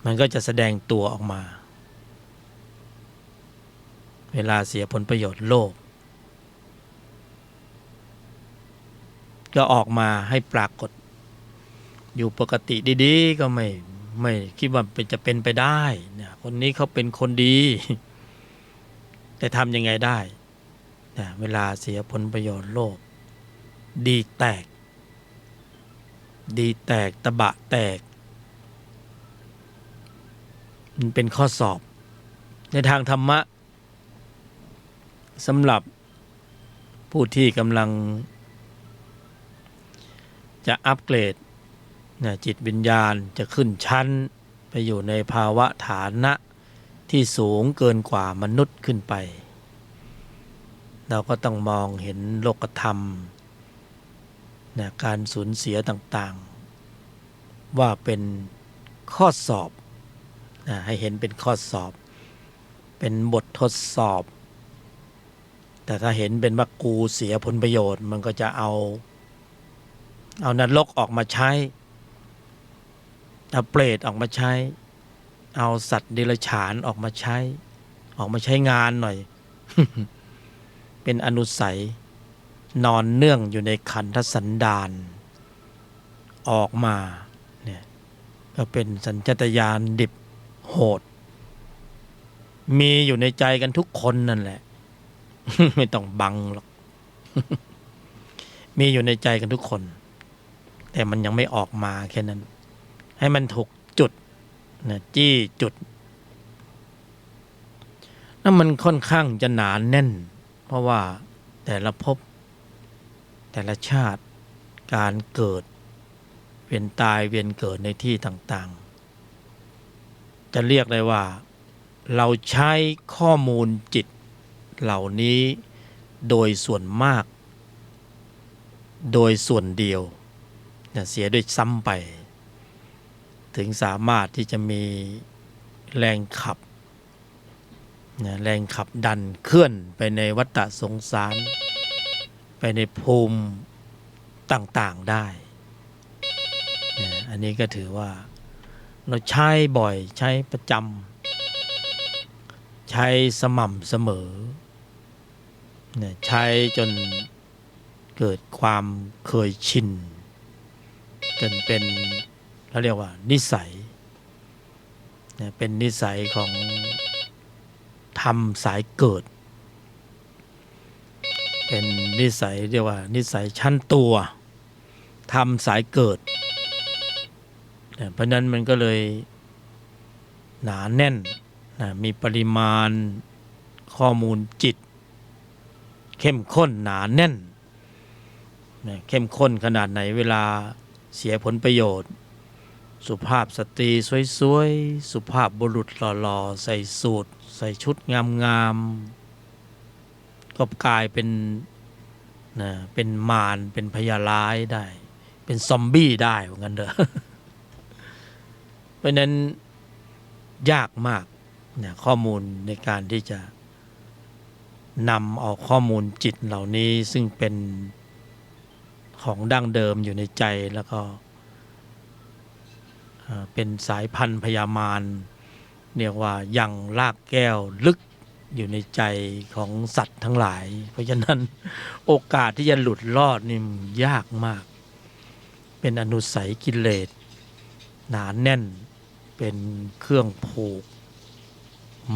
มันก็จะแสดงตัวออกมาเวลาเสียผลประโยชน์โลภก็ออกมาให้ปรากฏอยู่ปกติดีๆก็ไม่คิดว่าจะเป็นไปได้คนนี้เขาเป็นคนดีแต่ทำยังไงได้เวลาเสียผลประโยชน์โลภดีแตกตะบะแตกมันเป็นข้อสอบในทางธรรมะสำหรับผู้ที่กำลังจะอัปเกรดจิตวิญญาณจะขึ้นชั้นไปอยู่ในภาวะฐานะที่สูงเกินกว่ามนุษย์ขึ้นไปเราก็ต้องมองเห็นโลกธรรมการสูญเสียต่างๆว่าเป็นข้อสอบให้เห็นเป็นข้อสอบเป็นบททดสอบแต่ถ้าเห็นเป็นว่ากูเสียผลประโยชน์มันก็จะเอานรกออกมาใช้ เอาเปรตออกมาใช้ เอาสัตว์เดรัจฉานออกมาใช้งานหน่อย เป็นอนุสัยนอนเนื่องอยู่ในขันธสันดานออกมาเนี่ยก็เป็นสัญชาตญาณดิบโหดมีอยู่ในใจกันทุกคนนั่นแหละ ไม่ต้องบังหรอก มีอยู่ในใจกันทุกคนแต่มันยังไม่ออกมาแค่นั้นให้มันถูกจุดนะจี้จุดนั่นมันค่อนข้างจะหนาแน่นเพราะว่าแต่ละภพแต่ละชาติการเกิดเวียนตายเวียนเกิดในที่ต่างๆจะเรียกได้ว่าเราใช้ข้อมูลจิตเหล่านี้โดยส่วนมากโดยส่วนเดียวเสียด้วยซ้ำไปถึงสามารถที่จะมีแรงขับแรงขับดันเคลื่อนไปในวัฏสงสารไปในภูมิต่างๆได้อันนี้ก็ถือว่าเราใช้บ่อยใช้ประจำใช้สม่ำเสมอใช้จนเกิดความเคยชินจนเป็นเราเรียกว่านิสัยเป็นนิสัยของธรรมสายเกิดเป็นนิสัยเรียกว่านิสัยชั้นตัวธรรมสายเกิดเพราะนั้นมันก็เลยหนาแน่นมีปริมาณข้อมูลจิตเข้มข้นหนาแน่นเข้มข้นขนาดไหนเวลาเสียผลประโยชน์สุภาพสตรีสวยๆสุภาพบุรุษหล่อๆใส่สูทใส่ชุดงามๆก็กลายเป็นมารเป็นพยาร้ายได้เป็นซอมบี้ได้เหมือนกันเด้อ เพราะนั้นยากมากข้อมูลในการที่จะนำเอาข้อมูลจิตเหล่านี้ซึ่งเป็นของดั้งเดิมอยู่ในใจแล้วก็เป็นสายพันธุ์พยามารเรียกว่ายังรากแก้วลึกอยู่ในใจของสัตว์ทั้งหลายเพราะฉะนั้นโอกาสที่จะหลุดรอดนี่ยากมากเป็นอนุสัยกิเลสหนาแน่นเป็นเครื่องผูก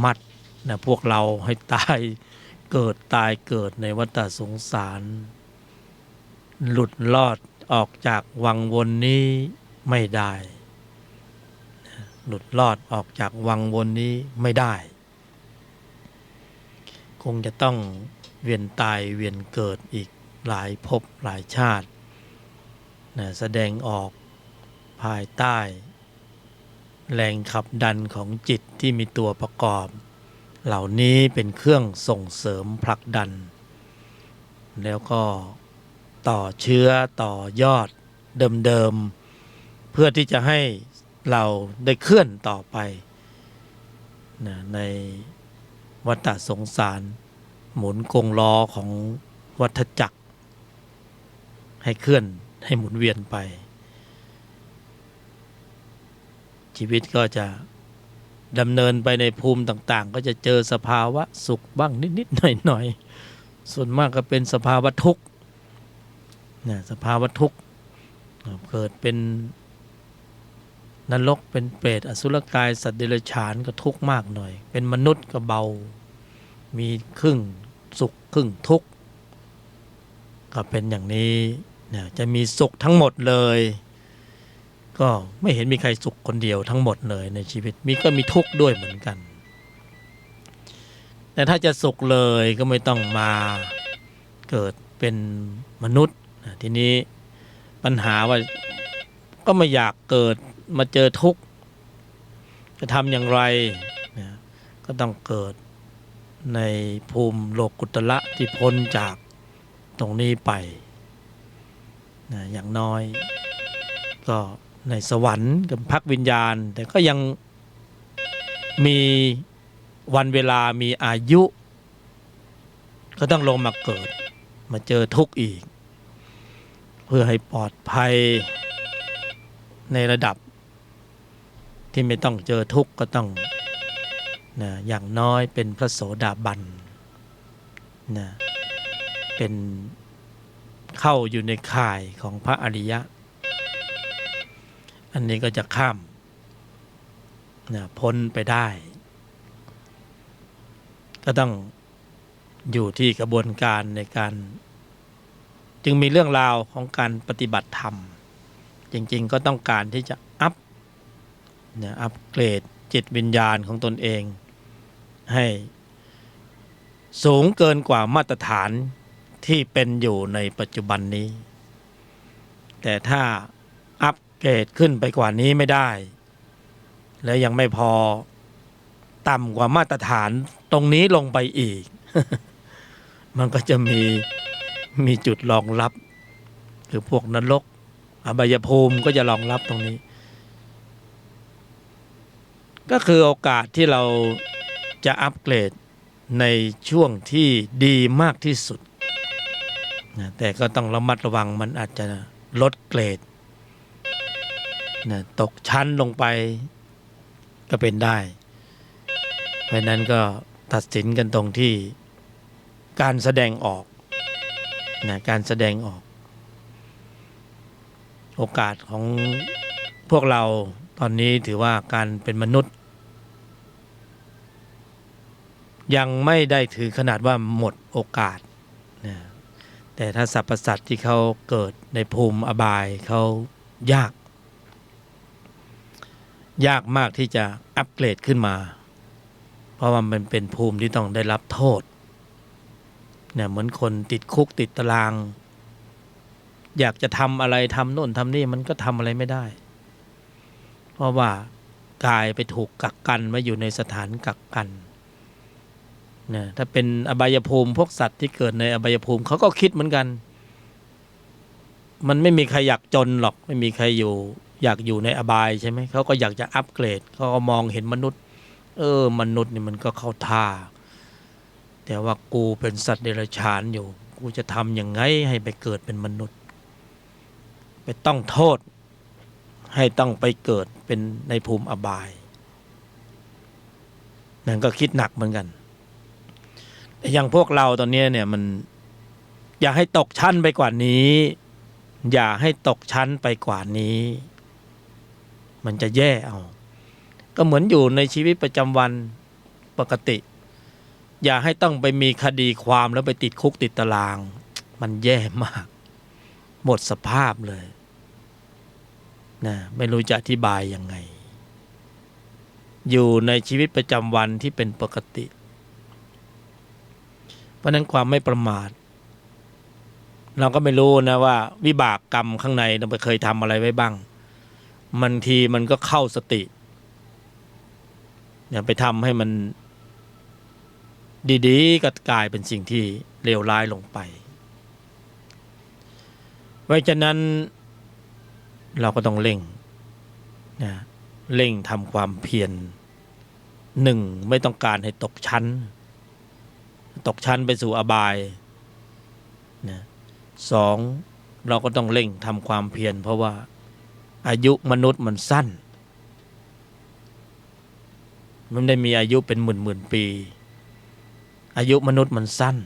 มัดพวกเราให้ตายเกิดในวัฏสงสารหลุดรอดออกจากวังวนนี้ไม่ได้หลุดรอดออกจากวังวนนี้ไม่ได้คงจะต้องเวียนตายเวียนเกิดอีกหลายภพหลายชาติแสดงออกภายใต้แรงขับดันของจิตที่มีตัวประกอบเหล่านี้เป็นเครื่องส่งเสริมผลักดันแล้วก็ต่อเชื้อต่อยอดเดิมๆเพื่อที่จะให้เราได้เคลื่อนต่อไปในวัฏสงสารหมุนกงล้อของวัฏจักรให้เคลื่อนให้หมุนเวียนไปชีวิตก็จะดำเนินไปในภูมิต่างๆก็จะเจอสภาวะสุขบ้างนิดๆหน่อยๆส่วนมากก็เป็นสภาวะทุกข์สภาวะทุกข์เกิดเป็นนรกเป็นเปรตอสุรกายสัตว์เดรัจฉานก็ทุกข์มากหน่อยเป็นมนุษย์ก็เบามีครึ่งสุขครึ่งทุกข์ก็เป็นอย่างนี้จะมีสุขทั้งหมดเลยก็ไม่เห็นมีใครสุขคนเดียวทั้งหมดเลยในชีวิตก็มีทุกข์ด้วยเหมือนกันแต่ถ้าจะสุขเลยก็ไม่ต้องมาเกิดเป็นมนุษย์ทีนี้ปัญหาว่าก็ไม่อยากเกิดมาเจอทุกข์จะทำอย่างไรก็ต้องเกิดในภูมิโลกุตระที่พ้นจากตรงนี้ไปอย่างน้อยก็ในสวรรค์กับพักวิญญาณแต่ก็ยังมีวันเวลามีอายุก็ต้องลงมาเกิดมาเจอทุกข์อีกเพื่อให้ปลอดภัยในระดับ ที่ไม่ต้องเจอทุกข์ก็ต้องนะอย่างน้อยเป็นพระโสดาบันนะเป็นเข้าอยู่ในข่ายของพระอริยะอันนี้ก็จะข้ามนะพ้นไปได้ ก็ต้องอยู่ที่กระบวนการในการจึงมีเรื่องราวของการปฏิบัติธรรมจริงๆก็ต้องการที่จะอัปเกรดจิตวิญญาณของตนเองให้สูงเกินกว่ามาตรฐานที่เป็นอยู่ในปัจจุบันนี้แต่ถ้าอัปเกรดขึ้นไปกว่านี้ไม่ได้และยังไม่พอต่ำกว่ามาตรฐานตรงนี้ลงไปอีก มันก็จะมีจุดรองรับคือพวกนรกอบายภูมิก็จะรองรับตรงนี้ก็คือโอกาสที่เราจะอัปเกรดในช่วงที่ดีมากที่สุดนะแต่ก็ต้องระมัดระวังมันอาจจะลดเกรดนะตกชั้นลงไปก็เป็นได้เพราะนั้นก็ตัดสินกันตรงที่การแสดงออกนะการแสดงออกโอกาสของพวกเราตอนนี้ถือว่าการเป็นมนุษย์ยังไม่ได้ถือขนาดว่าหมดโอกาสนะแต่ถ้าสรรพสัตว์ที่เขาเกิดในภูมิอบายเขายากมากที่จะอัปเกรดขึ้นมาเพราะว่ามันเป็นภูมิที่ต้องได้รับโทษเนี่ยเหมือนคนติดคุกติดตารางอยากจะทำอะไรทำโน่นทำนี่มันก็ทำอะไรไม่ได้เพราะว่ากายไปถูกกักกันไว้อยู่ในสถานกักกันนะถ้าเป็นอบายภูมิพวกสัตว์ที่เกิดในอบายภูมิเขาก็คิดเหมือนกันมันไม่มีใครอยากจนหรอกไม่มีใครอยากอยู่ในอบายใช่ไหมเขาก็อยากจะอัปเกรดเขาก็มองเห็นมนุษย์มนุษย์นี่มันก็เข้าท่าแต่ว่ากูเป็นสัตว์เดรัจฉานอยู่กูจะทำยังไงให้ไปเกิดเป็นมนุษย์ไปต้องโทษให้ต้องไปเกิดเป็นในภูมิอบายนั่นก็คิดหนักเหมือนกันแต่อย่างพวกเราตอนนี้เนี่ยมันอย่าให้ตกชั้นไปกว่านี้อย่าให้ตกชั้นไปกว่านี้มันจะแย่เอาก็เหมือนอยู่ในชีวิตประจำวันปกติอย่าให้ต้องไปมีคดีความแล้วไปติดคุกติดตารางมันแย่มากหมดสภาพเลยนะไม่รู้จะอธิบายยังไงอยู่ในชีวิตประจำวันที่เป็นปกติเพราะนั้นความไม่ประมาทเราก็ไม่รู้นะว่าวิบากกรรมข้างในเราไปเคยทำอะไรไว้บ้างมันทีมันก็เข้าสติอย่าไปทำให้มันดีๆก็กลายเป็นสิ่งที่เลวร้ายลงไปเพราะฉะนั้นเราก็ต้องเร่งทำความเพียรหนึ่งไม่ต้องการให้ตกชั้นไปสู่อบายนะสองเราก็ต้องเร่งทำความเพียรเพราะว่าอายุมนุษย์มันสั้นมันได้มีอายุเป็นหมื่นปีอายุมนุษย์มันสั้น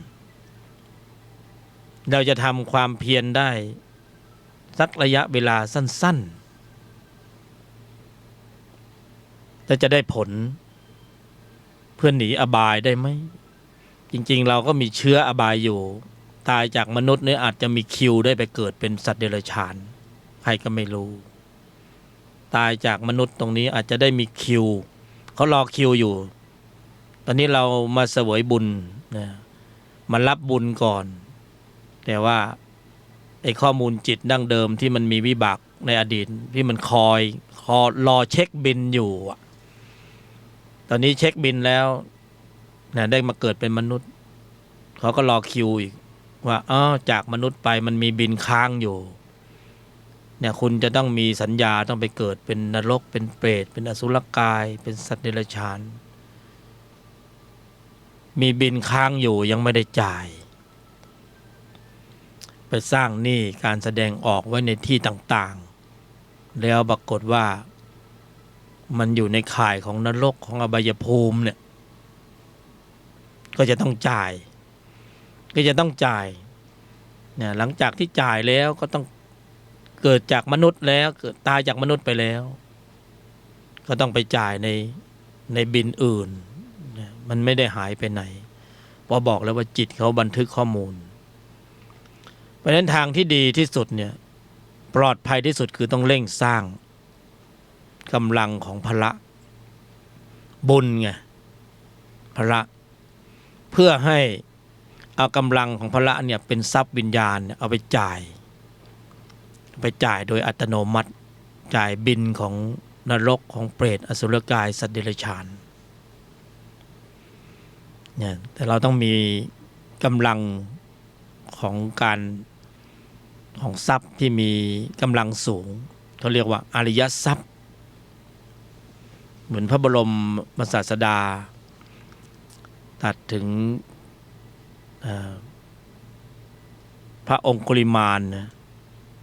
เราจะทำความเพียรได้สักระยะเวลาสั้นๆจะได้ผลเพื่อหนีอบายได้ไหมจริงๆเราก็มีเชื้ออบายอยู่ตายจากมนุษย์เนี่ยอาจจะมีคิวได้ไปเกิดเป็นสัตว์เดรัจฉานใครก็ไม่รู้ตายจากมนุษย์ตรงนี้อาจจะได้มีคิวเขารอคิวอยู่ตอนนี้เรามาเสวยบุญนะมารับบุญก่อนแต่ว่าไอ้ข้อมูลจิตดั้งเดิมที่มันมีวิบากในอดีตที่มันคอยรอเช็คบินอยู่ตอนนี้เช็คบินแล้วนะได้มาเกิดเป็นมนุษย์เขาก็รอคิวอีกว่าจากมนุษย์ไปมันมีบินค้างอยู่เนี่ยคุณจะต้องมีสัญญาต้องไปเกิดเป็นนรกเป็นเปรตเป็นอสุรกายเป็นสัตว์เดรัจฉานมีบินค้างอยู่ยังไม่ได้จ่ายไปสร้างหนี้การแสดงออกไว้ในที่ต่างๆแล้วปรากฏว่า มันอยู่ในข่ายของนรกของอบายภูมิเนี่ยก็จะต้องจ่ายเนี่ยหลังจากที่จ่ายแล้วก็ต้องเกิดจากมนุษย์แล้วเกิดตายจากมนุษย์ไปแล้วก็ต้องไปจ่ายในบินอื่นเนี่ยมันไม่ได้หายไปไหนเพราะบอกแล้วว่าจิตเขาบันทึกข้อมูลเพราะฉะนั้นทางที่ดีที่สุดเนี่ยปลอดภัยที่สุดคือต้องเร่งสร้างกำลังของพละบุญไงพละเพื่อให้เอากำลังของพละเนี่ยเป็นทรัพย์วิญญาณเอาไปจ่ายโดยอัตโนมัติจ่ายบินของนรกของเปรตอสุรกายสัตว์เดรัจฉานเนี่ยแต่เราต้องมีกำลังของทรัพย์ที่มีกำลังสูงเขาเรียกว่าอริยทรัพย์เหมือนพระบรมศาสดาตัดถึงพระองคุลิมานนะ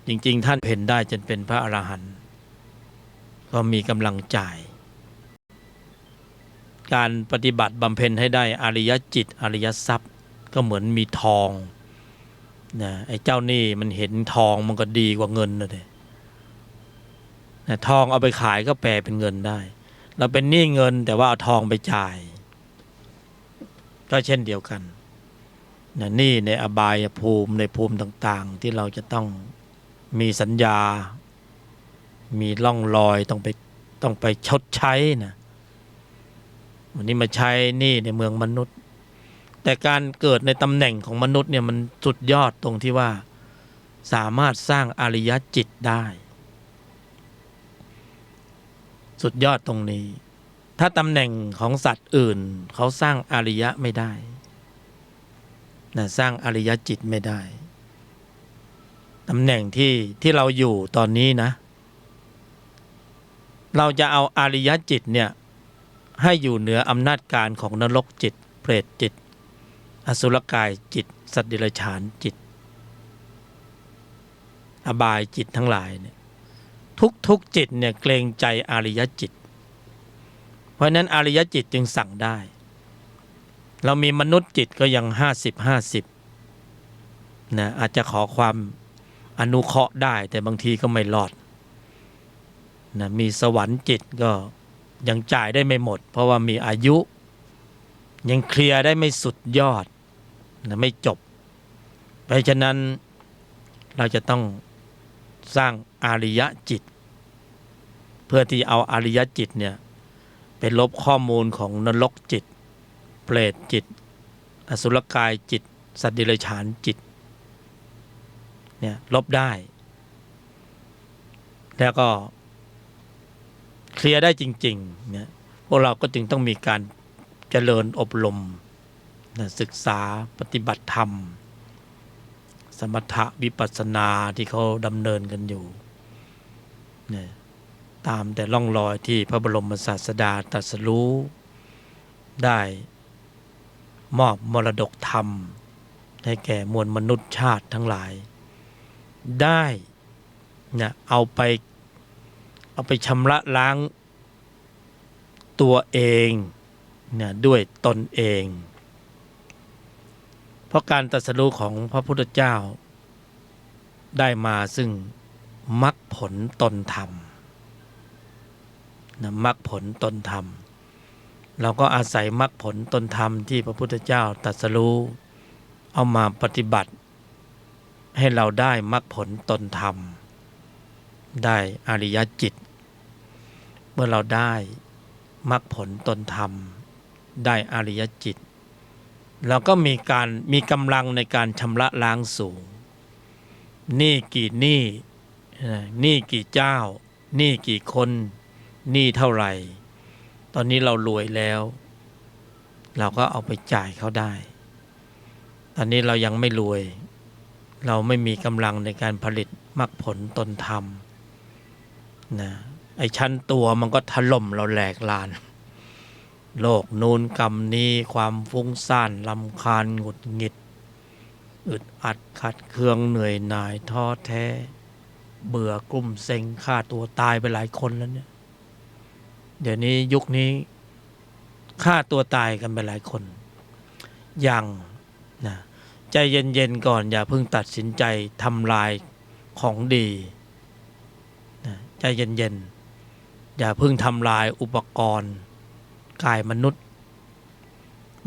จริงๆท่านเพ็ญได้จนเป็นพระอรหันต์ก็มีกำลังจ่ายการปฏิบัติบำเพ็ญให้ได้อริยจิตอริยทรัพย์ก็เหมือนมีทองนะไอ้เจ้านี่มันเห็นทองมันก็ดีกว่าเงินเลยนะทองเอาไปขายก็แปลเป็นเงินได้เราเป็นหนี้เงินแต่ว่าเอาทองไปจ่ายก็เช่นเดียวกันนะนี่ในอบายภูมิในภูมิต่างๆที่เราจะต้องมีสัญญามีร่องรอยต้องไปชดใช้นะวันนี้มาใช้นี่ในเมืองมนุษย์แต่การเกิดในตำแหน่งของมนุษย์เนี่ยมันสุดยอดตรงที่ว่าสามารถสร้างอริยจิตได้สุดยอดตรงนี้ถ้าตำแหน่งของสัตว์อื่นเขาสร้างอริยะไม่ได้นะสร้างอริยจิตไม่ได้ตำแหน่งที่เราอยู่ตอนนี้นะเราจะเอาอริยจิตเนี่ยให้อยู่เหนืออำนาจการของนรกจิตเปรตจิตอสุรกายจิตสัตว์เดรัจฉานจิตอบายจิตทั้งหลายเนี่ยทุกจิตเนี่ยเกรงใจอริยจิตเพราะนั้นอริยจิตจึงสั่งได้เรามีมนุษย์จิตก็ยัง50-50นะอาจจะขอความอนุเคราะห์ได้แต่บางทีก็ไม่รอดนะมีสวรรค์จิตก็ยังจ่ายได้ไม่หมดเพราะว่ามีอายุยังเคลียร์ได้ไม่สุดยอดนะไม่จบเพราะฉะนั้นเราจะต้องสร้างอริยจิตเพื่อที่เอาอริยจิตเนี่ยไปลบข้อมูลของนรกจิตเปรตจิตอสุรกายจิตสัตว์เดรัจฉานจิตเนี่ยลบได้แล้วก็เคลียร์ได้จริงๆเนี่ยพวกเราก็จึงต้องมีการเจริญอบรมศึกษาปฏิบัติธรรมสมถะวิปัสสนาที่เขาดำเนินกันอยู่เนี่ยตามแต่ร่องรอยที่พระบรมศาสดาตรัสรู้ได้มอบมรดกธรรมให้แก่มวลมนุษยชาติทั้งหลายได้เนี่ยเอาไปชำระล้างตัวเองเนี่ยด้วยตนเองเพราะการตรัสรู้ของพระพุทธเจ้าได้มาซึ่งมรรคผลตนธรรมนะมรรคผลตนธรรมเราก็อาศัยมรรคผลตนธรรมที่พระพุทธเจ้าตรัสรู้เอามาปฏิบัติให้เราได้มรรคผลตนธรรมได้อริยจิตเมื่อเราได้มรรคผลตนธรรมได้อริยจิตเราก็มีกำลังในการชำระล้างสูงหนี้กี่หนี้กี่เจ้าหนี้กี่คนหนี้เท่าไหร่ตอนนี้เรารวยแล้วเราก็เอาไปจ่ายเขาได้ตอนนี้เรายังไม่รวยเราไม่มีกำลังในการผลิตมรรคผลตนธรรมนะไอ้ชั้นตัวมันก็ถล่มเราแหลกลานโลกนูนกรรมนี้ความฟุ้งซ่านรำคาญหงุดหงิดอึดอัดขัดเคืองเหนื่อยหน่ายท้อแท้เบื่อกลุ้มเซ็งฆ่าตัวตายไปหลายคนแล้วเนี่ย เดี๋ยวนี้ยุคนี้ฆ่าตัวตายกันไปหลายคนยังนะใจเย็นๆก่อนอย่าเพิ่งตัดสินใจทำลายของดีนะใจเย็นๆอย่าเพิ่งทำลายอุปกรณ์กายมนุษย์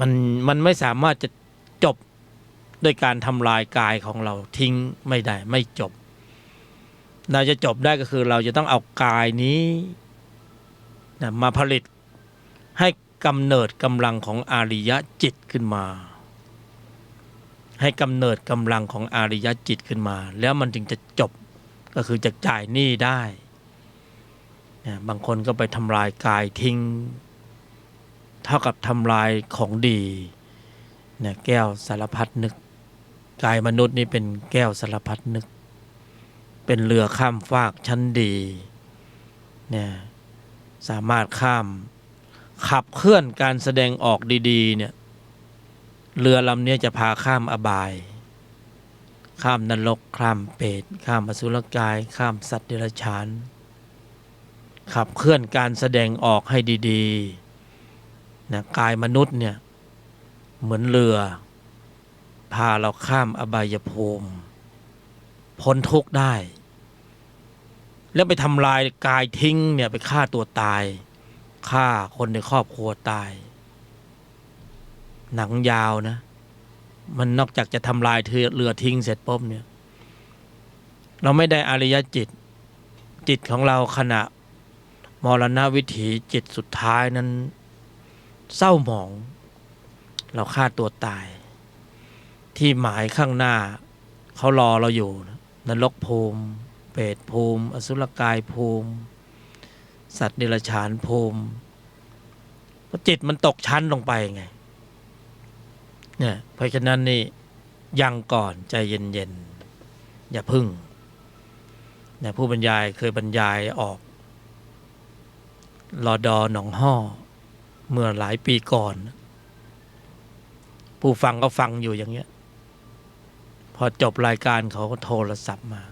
มันไม่สามารถจะจบด้วยการทำลายกายของเราทิ้งไม่ได้ไม่จบเราจะจบได้ก็คือเราจะต้องเอากายนี้นะมาผลิตให้กำเนิดกำลังของอาริยจิตขึ้นมาให้กำเนิดกำลังของอาริยจิตขึ้นมาแล้วมันจึงจะจบก็คือจะจ่ายหนี้ได้นะบางคนก็ไปทำลายกายทิ้งเท่ากับทำลายของดีนะแก้วสารพัดนึกกายมนุษย์นี่เป็นแก้วสารพัดนึกเป็นเรือข้ามฟากชั้นดีเนี่ยสามารถข้ามขับเคลื่อนการแสดงออกดีๆเนี่ยเรือลำนี้จะพาข้ามอบายข้ามนรกข้ามเปรตข้ามอสุรกายข้ามสัตว์เดรัจฉานขับเคลื่อนการแสดงออกให้ดีๆนะกายมนุษย์เนี่ยเหมือนเรือพาเราข้ามอบายภูมิพ้นทุกข์ได้แล้วไปทำลายกายทิ้งเนี่ยไปฆ่าตัวตายฆ่าคนในครอบครัวตายหนังยาวนะมันนอกจากจะทำลายเรือทิ้งเสร็จปุ๊บเนี่ยเราไม่ได้อริยจิตของเราขณะมรณวิถีจิตสุดท้ายนั้นเศร้าหมองเราฆ่าตัวตายที่หมายข้างหน้าเขารอเราอยู่นรกภูมิเปรตภูมิอสุรกายภูมิสัตว์เดรัจฉานภูมิเพราะจิตมันตกชั้นลงไปไงเนี่ยเพราะฉะนั้นนี่ยังก่อนใจเย็นๆอย่าพึ่งเนี่ยผู้บรรยายเคยบรรยายออกรอดอหนองห้อเมื่อหลายปีก่อนผู้ฟังก็ฟังอยู่อย่างเงี้ยพอจบรายการเขาก็โทรศัพท์มา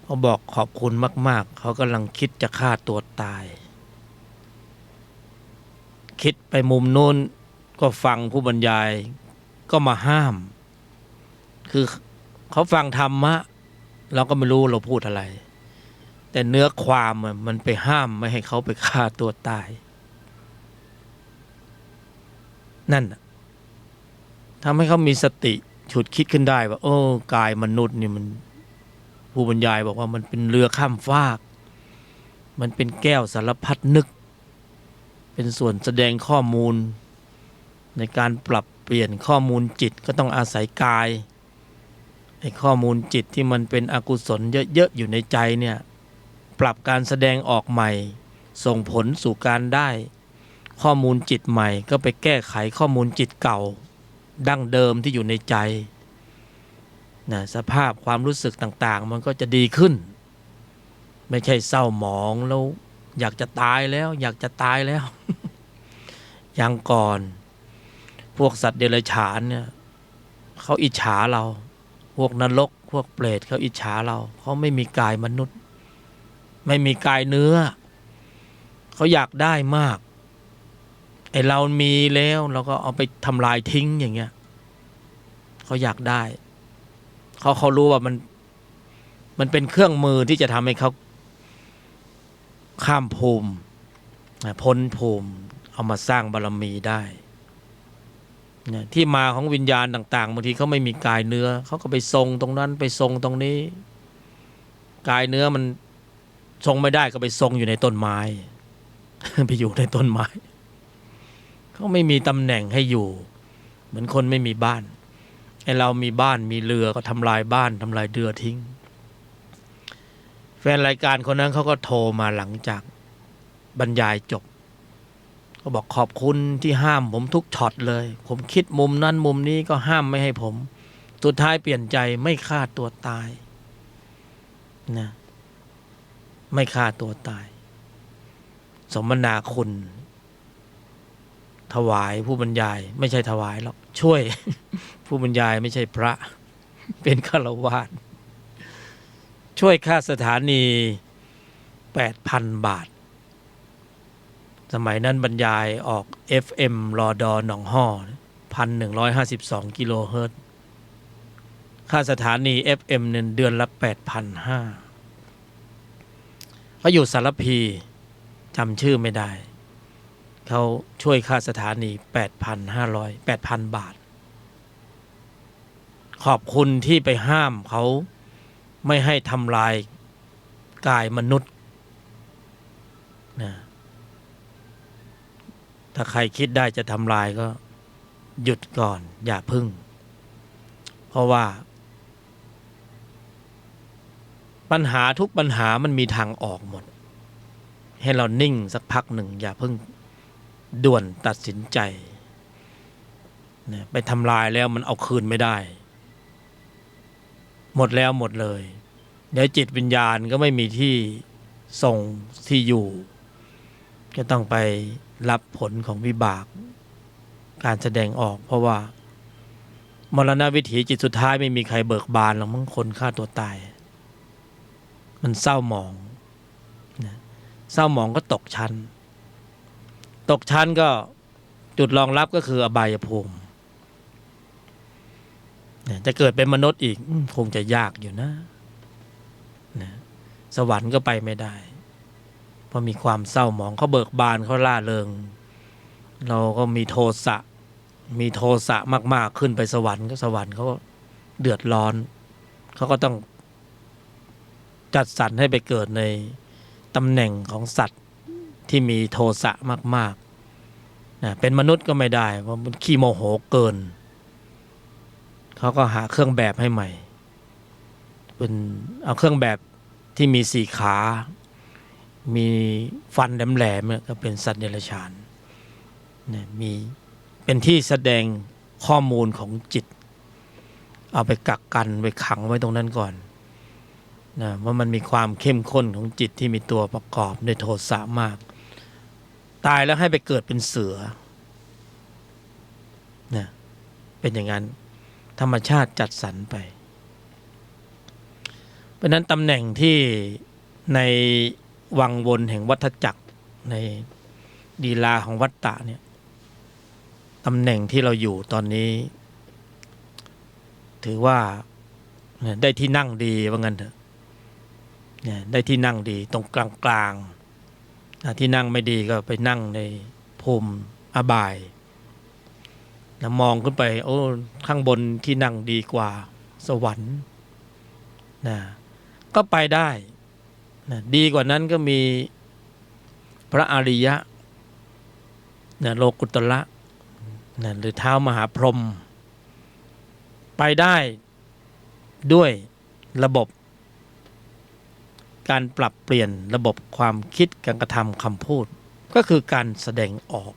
เขาบอกขอบคุณมากๆเขากำลังคิดจะฆ่าตัวตายคิดไปมุมนู้นก็ฟังผู้บรรยายก็มาห้ามคือเขาฟังธรรมะเราก็ไม่รู้เราพูดอะไรแต่เนื้อความมันไปห้ามไม่ให้เขาไปฆ่าตัวตายนั่นทำให้เขามีสติฉุดคิดขึ้นได้ว่าโอ้กายมนุษย์นี่มันผู้บรรยายบอกว่ามันเป็นเรือข้ามฟากมันเป็นแก้วสารพัดนึกเป็นส่วนแสดงข้อมูลในการปรับเปลี่ยนข้อมูลจิตก็ต้องอาศัยกายไอ้ข้อมูลจิตที่มันเป็นอกุศลเยอะๆอยู่ในใจเนี่ยปรับการแสดงออกใหม่ส่งผลสู่การได้ข้อมูลจิตใหม่ก็ไปแก้ไขข้อมูลจิตเก่าดั้งเดิมที่อยู่ในใจนะสภาพความรู้สึกต่างๆมันก็จะดีขึ้นไม่ใช่เศร้าหมองแล้วอยากจะตายแล้วอยากจะตายแล้ว ยังก่อนพวกสัตว์เดรัจฉานเนี่ยเขาอิจฉาเราพวกนรกพวกเปรตเขาอิจฉาเราเขาไม่มีกายมนุษย์ไม่มีกายเนื้อเขาอยากได้มากไอเรามีแล้วเราก็เอาไปทำลายทิ้งอย่างเงี้ยเขาอยากได้เขารู้ว่ามันเป็นเครื่องมือที่จะทำให้เขาข้ามภูมิพ้นภูมิเอามาสร้างบารมีได้เนี่ยที่มาของวิญญาณต่างๆบางทีเขาไม่มีกายเนื้อเขาก็ไปทรงตรงนั้นไปทรงตรงนี้กายเนื้อมันทรงไม่ได้ก็ไปทรงอยู่ในต้นไม้ ไปอยู่ในต้นไม้เขาไม่มีตำแหน่งให้อยู่เหมือนคนไม่มีบ้านไอเรามีบ้านมีเรือก็ทำลายบ้านทำลายเรือทิ้งแฟนรายการคนนั้นเขาก็โทรมาหลังจากบรรยายจบเขาบอกขอบคุณที่ห้ามผมทุกช็อตเลยผมคิดมุมนั้นมุมนี้ก็ห้ามไม่ให้ผมสุดท้ายเปลี่ยนใจไม่ฆ่าตัวตายนะไม่ฆ่าตัวตายสมนาคุณถวายผู้บรรยายไม่ใช่ถวายหรอกช่วย ผู้บรรยายไม่ใช่พระเป็นฆราวาสช่วยค่าสถานี 8,000 บาท สมัยนั้นบรรยายออก FM รอดอหนองฮ่อ1,152 กิโลเฮิรตซ์ค่าสถานี FM เดือนละ 8,500 เขาอยู่สารพีจำชื่อไม่ได้เขาช่วยค่าสถานี 8,000 บาทขอบคุณที่ไปห้ามเขาไม่ให้ทำลายกายมนุษย์นะถ้าใครคิดได้จะทำลายก็หยุดก่อนอย่าพึ่งเพราะว่าปัญหาทุกปัญหามันมีทางออกหมดให้เรานิ่งสักพักหนึ่งอย่าพึ่งด่วนตัดสินใจนะไปทำลายแล้วมันเอาคืนไม่ได้หมดแล้วหมดเลยเดี๋ยวจิตวิญญาณก็ไม่มีที่ส่งที่อยู่จะต้องไปรับผลของวิบากการแสดงออกเพราะว่ามรณวิถีจิตสุดท้ายไม่มีใครเบิกบานหรอกมั้งคนฆ่าตัวตายมันเศร้าหมองนะเศร้าหมองก็ตกชั้นก็จุดรองรับก็คืออบายภูมิจะเกิดเป็นมนุษย์อีกคงจะยากอยู่นะสวรรค์ก็ไปไม่ได้เพราะมีความเศร้าหมองเขาเบิกบานเขาล่าเริงเราก็มีโทสะมากๆขึ้นไปสวรรค์ก็สวรรค์เขาก็เดือดร้อนเขาก็ต้องจัดสรรให้ไปเกิดในตำแหน่งของสัตว์ที่มีโทสะมากๆนะเป็นมนุษย์ก็ไม่ได้เพราะมันขี้โมโหเกินเขาก็หาเครื่องแบบให้ใหม่เป็นเอาเครื่องแบบที่มี4 ขามีฟันแหลมๆเนี่ยก็เป็นสัตว์เดรัจฉานเนี่ยมีเป็นที่แสดงข้อมูลของจิตเอาไปกักกันไปขังไว้ตรงนั้นก่อนนะว่ามันมีความเข้มข้นของจิตที่มีตัวประกอบด้วยโทสะมากตายแล้วให้ไปเกิดเป็นเสือนะเป็นอย่างนั้นธรรมชาติจัดสรรไปเพราะนั้นตำแหน่งที่ในวังวนแห่งวัฏจักรในลีลาของวัฏฏะเนี่ยตำแหน่งที่เราอยู่ตอนนี้ถือว่าได้ที่นั่งดีว่างั้นเถอะได้ที่นั่งดีตรงกลางที่นั่งไม่ดีก็ไปนั่งในภูมิอบายแล้วมองขึ้นไปโอ้ข้างบนที่นั่งดีกว่าสวรรค์นะก็ไปได้นะดีกว่านั้นก็มีพระอริยะนะโลกุตระนะหรือท้าวมหาพรหมไปได้ด้วยระบบการปรับเปลี่ยนระบบความคิดการกระทำคำพูดก็คือการแสดงออก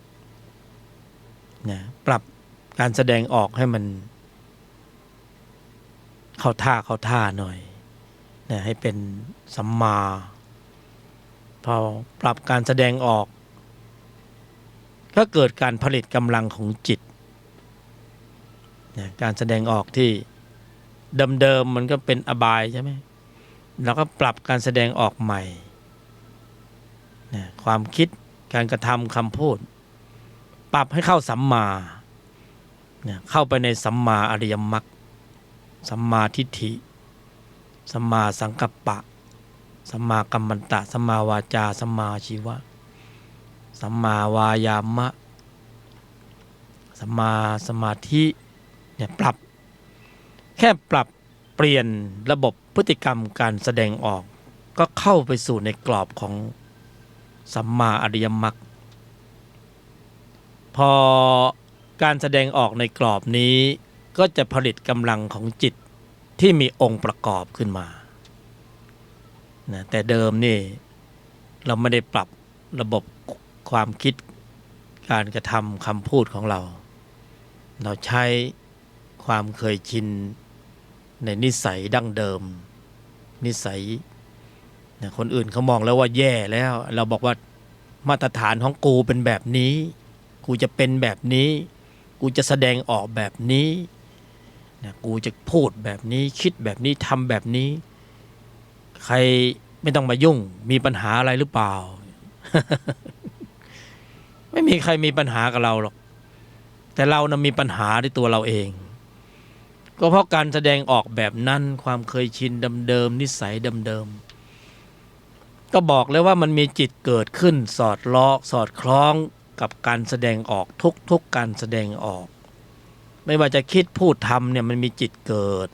นะปรับการแสดงออกให้มันเข้าท่าหน่อยนะให้เป็นสัมมาพอปรับการแสดงออกก็เกิดการผลิตกำลังของจิตนะการแสดงออกที่เดิมมันก็เป็นอบายใช่ไหมเราก็ปรับการแสดงออกใหม่นะความคิดการกระทำคำพูดปรับให้เข้าสัมมานะเข้าไปในสัมมาอริยมรรคสัมมาทิฏฐิสัมมาสังกัปปะสัมมากัมมันตะสัมมาวาจาสัมมาชีวะสัมมาวายามะสัมมาสมาธิเนี่ยปรับแค่ปรับเปลี่ยนระบบพฤติกรรมการแสดงออกก็เข้าไปสู่ในกรอบของสัมมาอริยมรรคพอการแสดงออกในกรอบนี้ก็จะผลิตกำลังของจิตที่มีองค์ประกอบขึ้นมานะแต่เดิมนี่เราไม่ได้ปรับระบบความคิดการกระทำคำพูดของเราใช้ความเคยชินในนิสัยดั้งเดิมนิสัยนะคนอื่นเขามองแล้วว่าแย่แล้วเราบอกว่ามาตรฐานของกูเป็นแบบนี้กูจะเป็นแบบนี้กูจะแสดงออกแบบนี้นะกูจะพูดแบบนี้คิดแบบนี้ทำแบบนี้ใครไม่ต้องมายุ่งมีปัญหาอะไรหรือเปล่า ไม่มีใครมีปัญหากับเราหรอกแต่เรานะมีปัญหาที่ตัวเราเองก็เพราะการแสดงออกแบบนั้นความเคยชินเดิมๆนิสัยเดิมๆก็บอกเลยว่ามันมีจิตเกิดขึ้นสอดคล้องกับการแสดงออกทุกการแสดงออกไม่ว่าจะคิดพูดทำเนี่ยมันมีจิตเกิด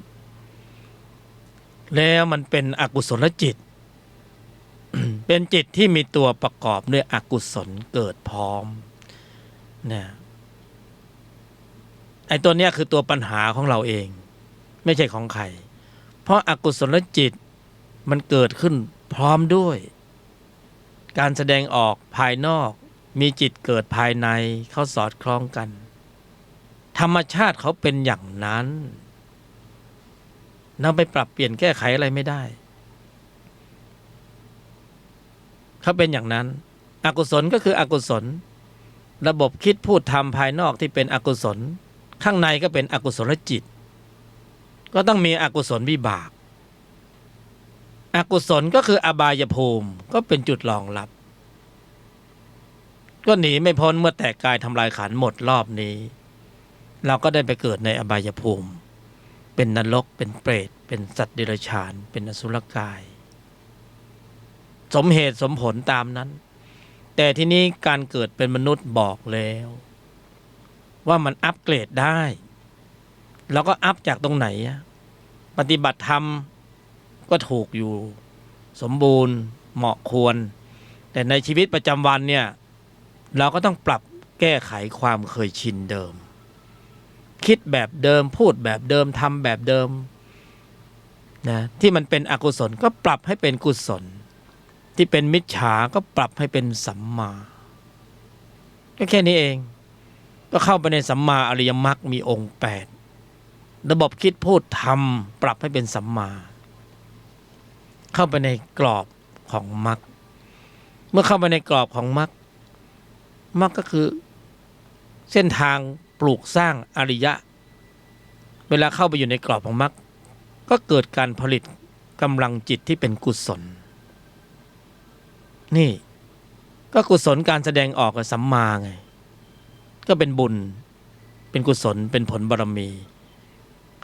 แล้วมันเป็นอกุศลจิต เป็นจิตที่มีตัวประกอบด้วยอกุศลเกิดพร้อมเนี่ยไอ้ตัวเนี้ยคือตัวปัญหาของเราเองไม่ใช่ของใครเพราะอกุศลจิตมันเกิดขึ้นพร้อมด้วยการแสดงออกภายนอกมีจิตเกิดภายในเขาสอดคล้องกันธรรมชาติเขาเป็นอย่างนั้นเราไปปรับเปลี่ยนแก้ไขอะไรไม่ได้เขาเป็นอย่างนั้นอกุศลก็คืออกุศลระบบคิดพูดทำภายนอกที่เป็นอกุศลข้างในก็เป็นอกุศลจิตก็ต้องมีอกุศลวิบากอกุศลก็คืออบายภูมิก็เป็นจุดรองรับก็หนีไม่พ้นเมื่อแตกกายทำลายขันธ์หมดรอบนี้เราก็ได้ไปเกิดในอบายภูมิเป็นนรกเป็นเปรตเป็นสัตว์เดรัจฉานเป็นอสุรกายสมเหตุสมผลตามนั้นแต่ที่นี้การเกิดเป็นมนุษย์บอกแล้วว่ามันอัปเกรดได้เราก็อัพจากตรงไหนปฏิบัติธรรมก็ถูกอยู่สมบูรณ์เหมาะควรแต่ในชีวิตประจำวันเนี่ยเราก็ต้องปรับแก้ไขความเคยชินเดิมคิดแบบเดิมพูดแบบเดิมทำแบบเดิมนะที่มันเป็นอกุศลก็ปรับให้เป็นกุศลที่เป็นมิจฉาก็ปรับให้เป็นสัมมาก็แค่นี้เองก็เข้าไปในสัมมาอริยมรรคมีองค์8ระบบคิดพูดทำปรับให้เป็นสัมมาเข้าไปในกรอบของมรรคเมื่อเข้าไปในกรอบของมรรคก็คือเส้นทางปลูกสร้างอริยะเวลาเข้าไปอยู่ในกรอบของมรรคก็เกิดการผลิตกำลังจิตที่เป็นกุศลนี่ก็กุศลการแสดงออกกับสัมมาไงก็เป็นบุญเป็นกุศลเป็นผลบารมี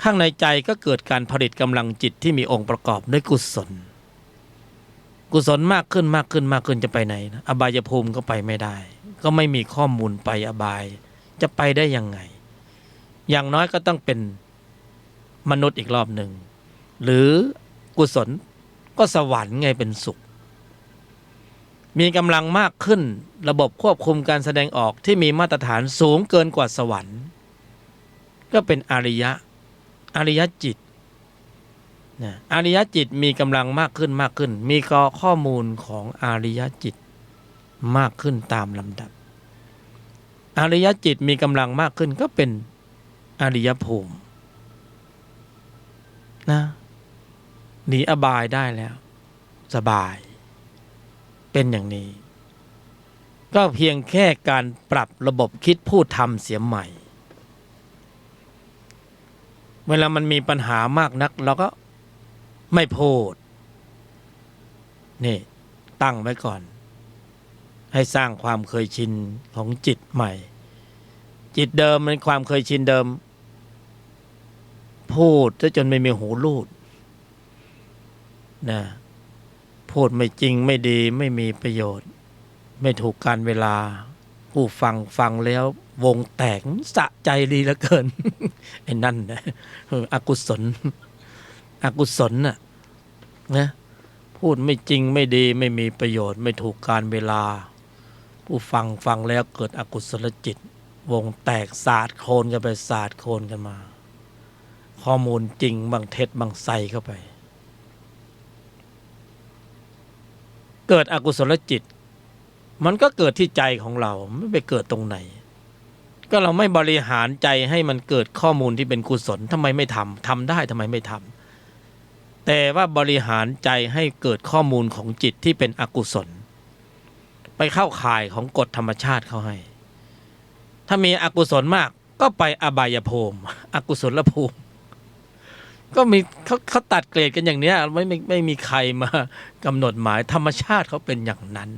ข้างในใจก็เกิดการผลิตกำลังจิตที่มีองค์ประกอบด้วยกุศลมากขึ้นจะไปไหนนะอบายภูมิก็ไปไม่ได้ก็ไม่มีข้อมูลไปอบายจะไปได้ยังไงอย่างน้อยก็ต้องเป็นมนุษย์อีกรอบหนึ่งหรือกุศลก็สวรรค์ไงเป็นสุขมีกำลังมากขึ้นระบบควบคุมการแสดงออกที่มีมาตรฐานสูงเกินกว่าสวรรค์ก็เป็นอริยจิตนะอริยจิตมีกำลังมากขึ้นมีข้อมูลของอริยจิตมากขึ้นตามลำดับอริยจิตมีกำลังมากขึ้นก็เป็นอริยภูมินะหนีอบายได้แล้วสบายเป็นอย่างนี้ก็เพียงแค่การปรับระบบคิดพูดทำเสียใหม่เวลามันมีปัญหามากนักเราก็ไม่พูดนี่ตั้งไว้ก่อนให้สร้างความเคยชินของจิตใหม่จิตเดิมมันความเคยชินเดิมพูดจนไม่มีหูรูดนะพูดไม่จริงไม่ดีไม่มีประโยชน์ไม่ถูกการเวลาผู้ฟังแล้ววงแตกสะใจดีเหลือเกิน ไอ้นั่นนะอกุศลน่ะนะพูดไม่จริงไม่ดีไม่มีประโยชน์ไม่ถูกการเวลาผู้ฟังแล้วเกิดอกุศลจิตวงแตกสาดโคลนกันไปสาดโคลนกันมาข้อมูลจริงบางเท็จบางใส่เข้าไปเกิดอกุศลจิตมันก็เกิดที่ใจของเราไม่ไปเกิดตรงไหนก็เราไม่บริหารใจให้มันเกิดข้อมูลที่เป็นกุศลทำไมไม่ทำได้ทำไมไม่ทำแต่ว่าบริหารใจให้เกิดข้อมูลของจิตที่เป็นอกุศลไปเข้าข่ายของกฎธรรมชาติเขาให้ถ้ามีอกุศลมากก็ไปอบายภูมิอกุศลภูมิก็มีเขาตัดเกรดกันอย่างเนี้ยไม่มีใครมากำหนดหมายธรรมชาติเขาเป็นอย่างนั้น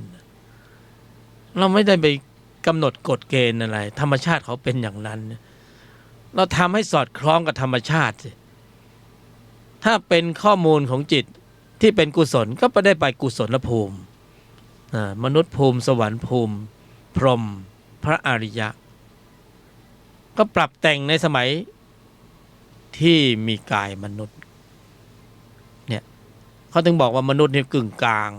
เราไม่ได้ไป กำหนดกฎเกณฑ์อะไรธรรมชาติเขาเป็นอย่างนั้นเราทำให้สอดคล้องกับธรรมชาติสิถ้าเป็นข้อมูลของจิตที่เป็นกุศลก็ไปได้ไปกุศลภูมิมนุษย์ภูมิสวรรค์ภูมิพรหมพระอริยะก็ปรับแต่งในสมัยที่มีกายมนุษย์เนี่ยเขาถึงบอกว่ามนุษย์เนี่ยกึ่งกลาง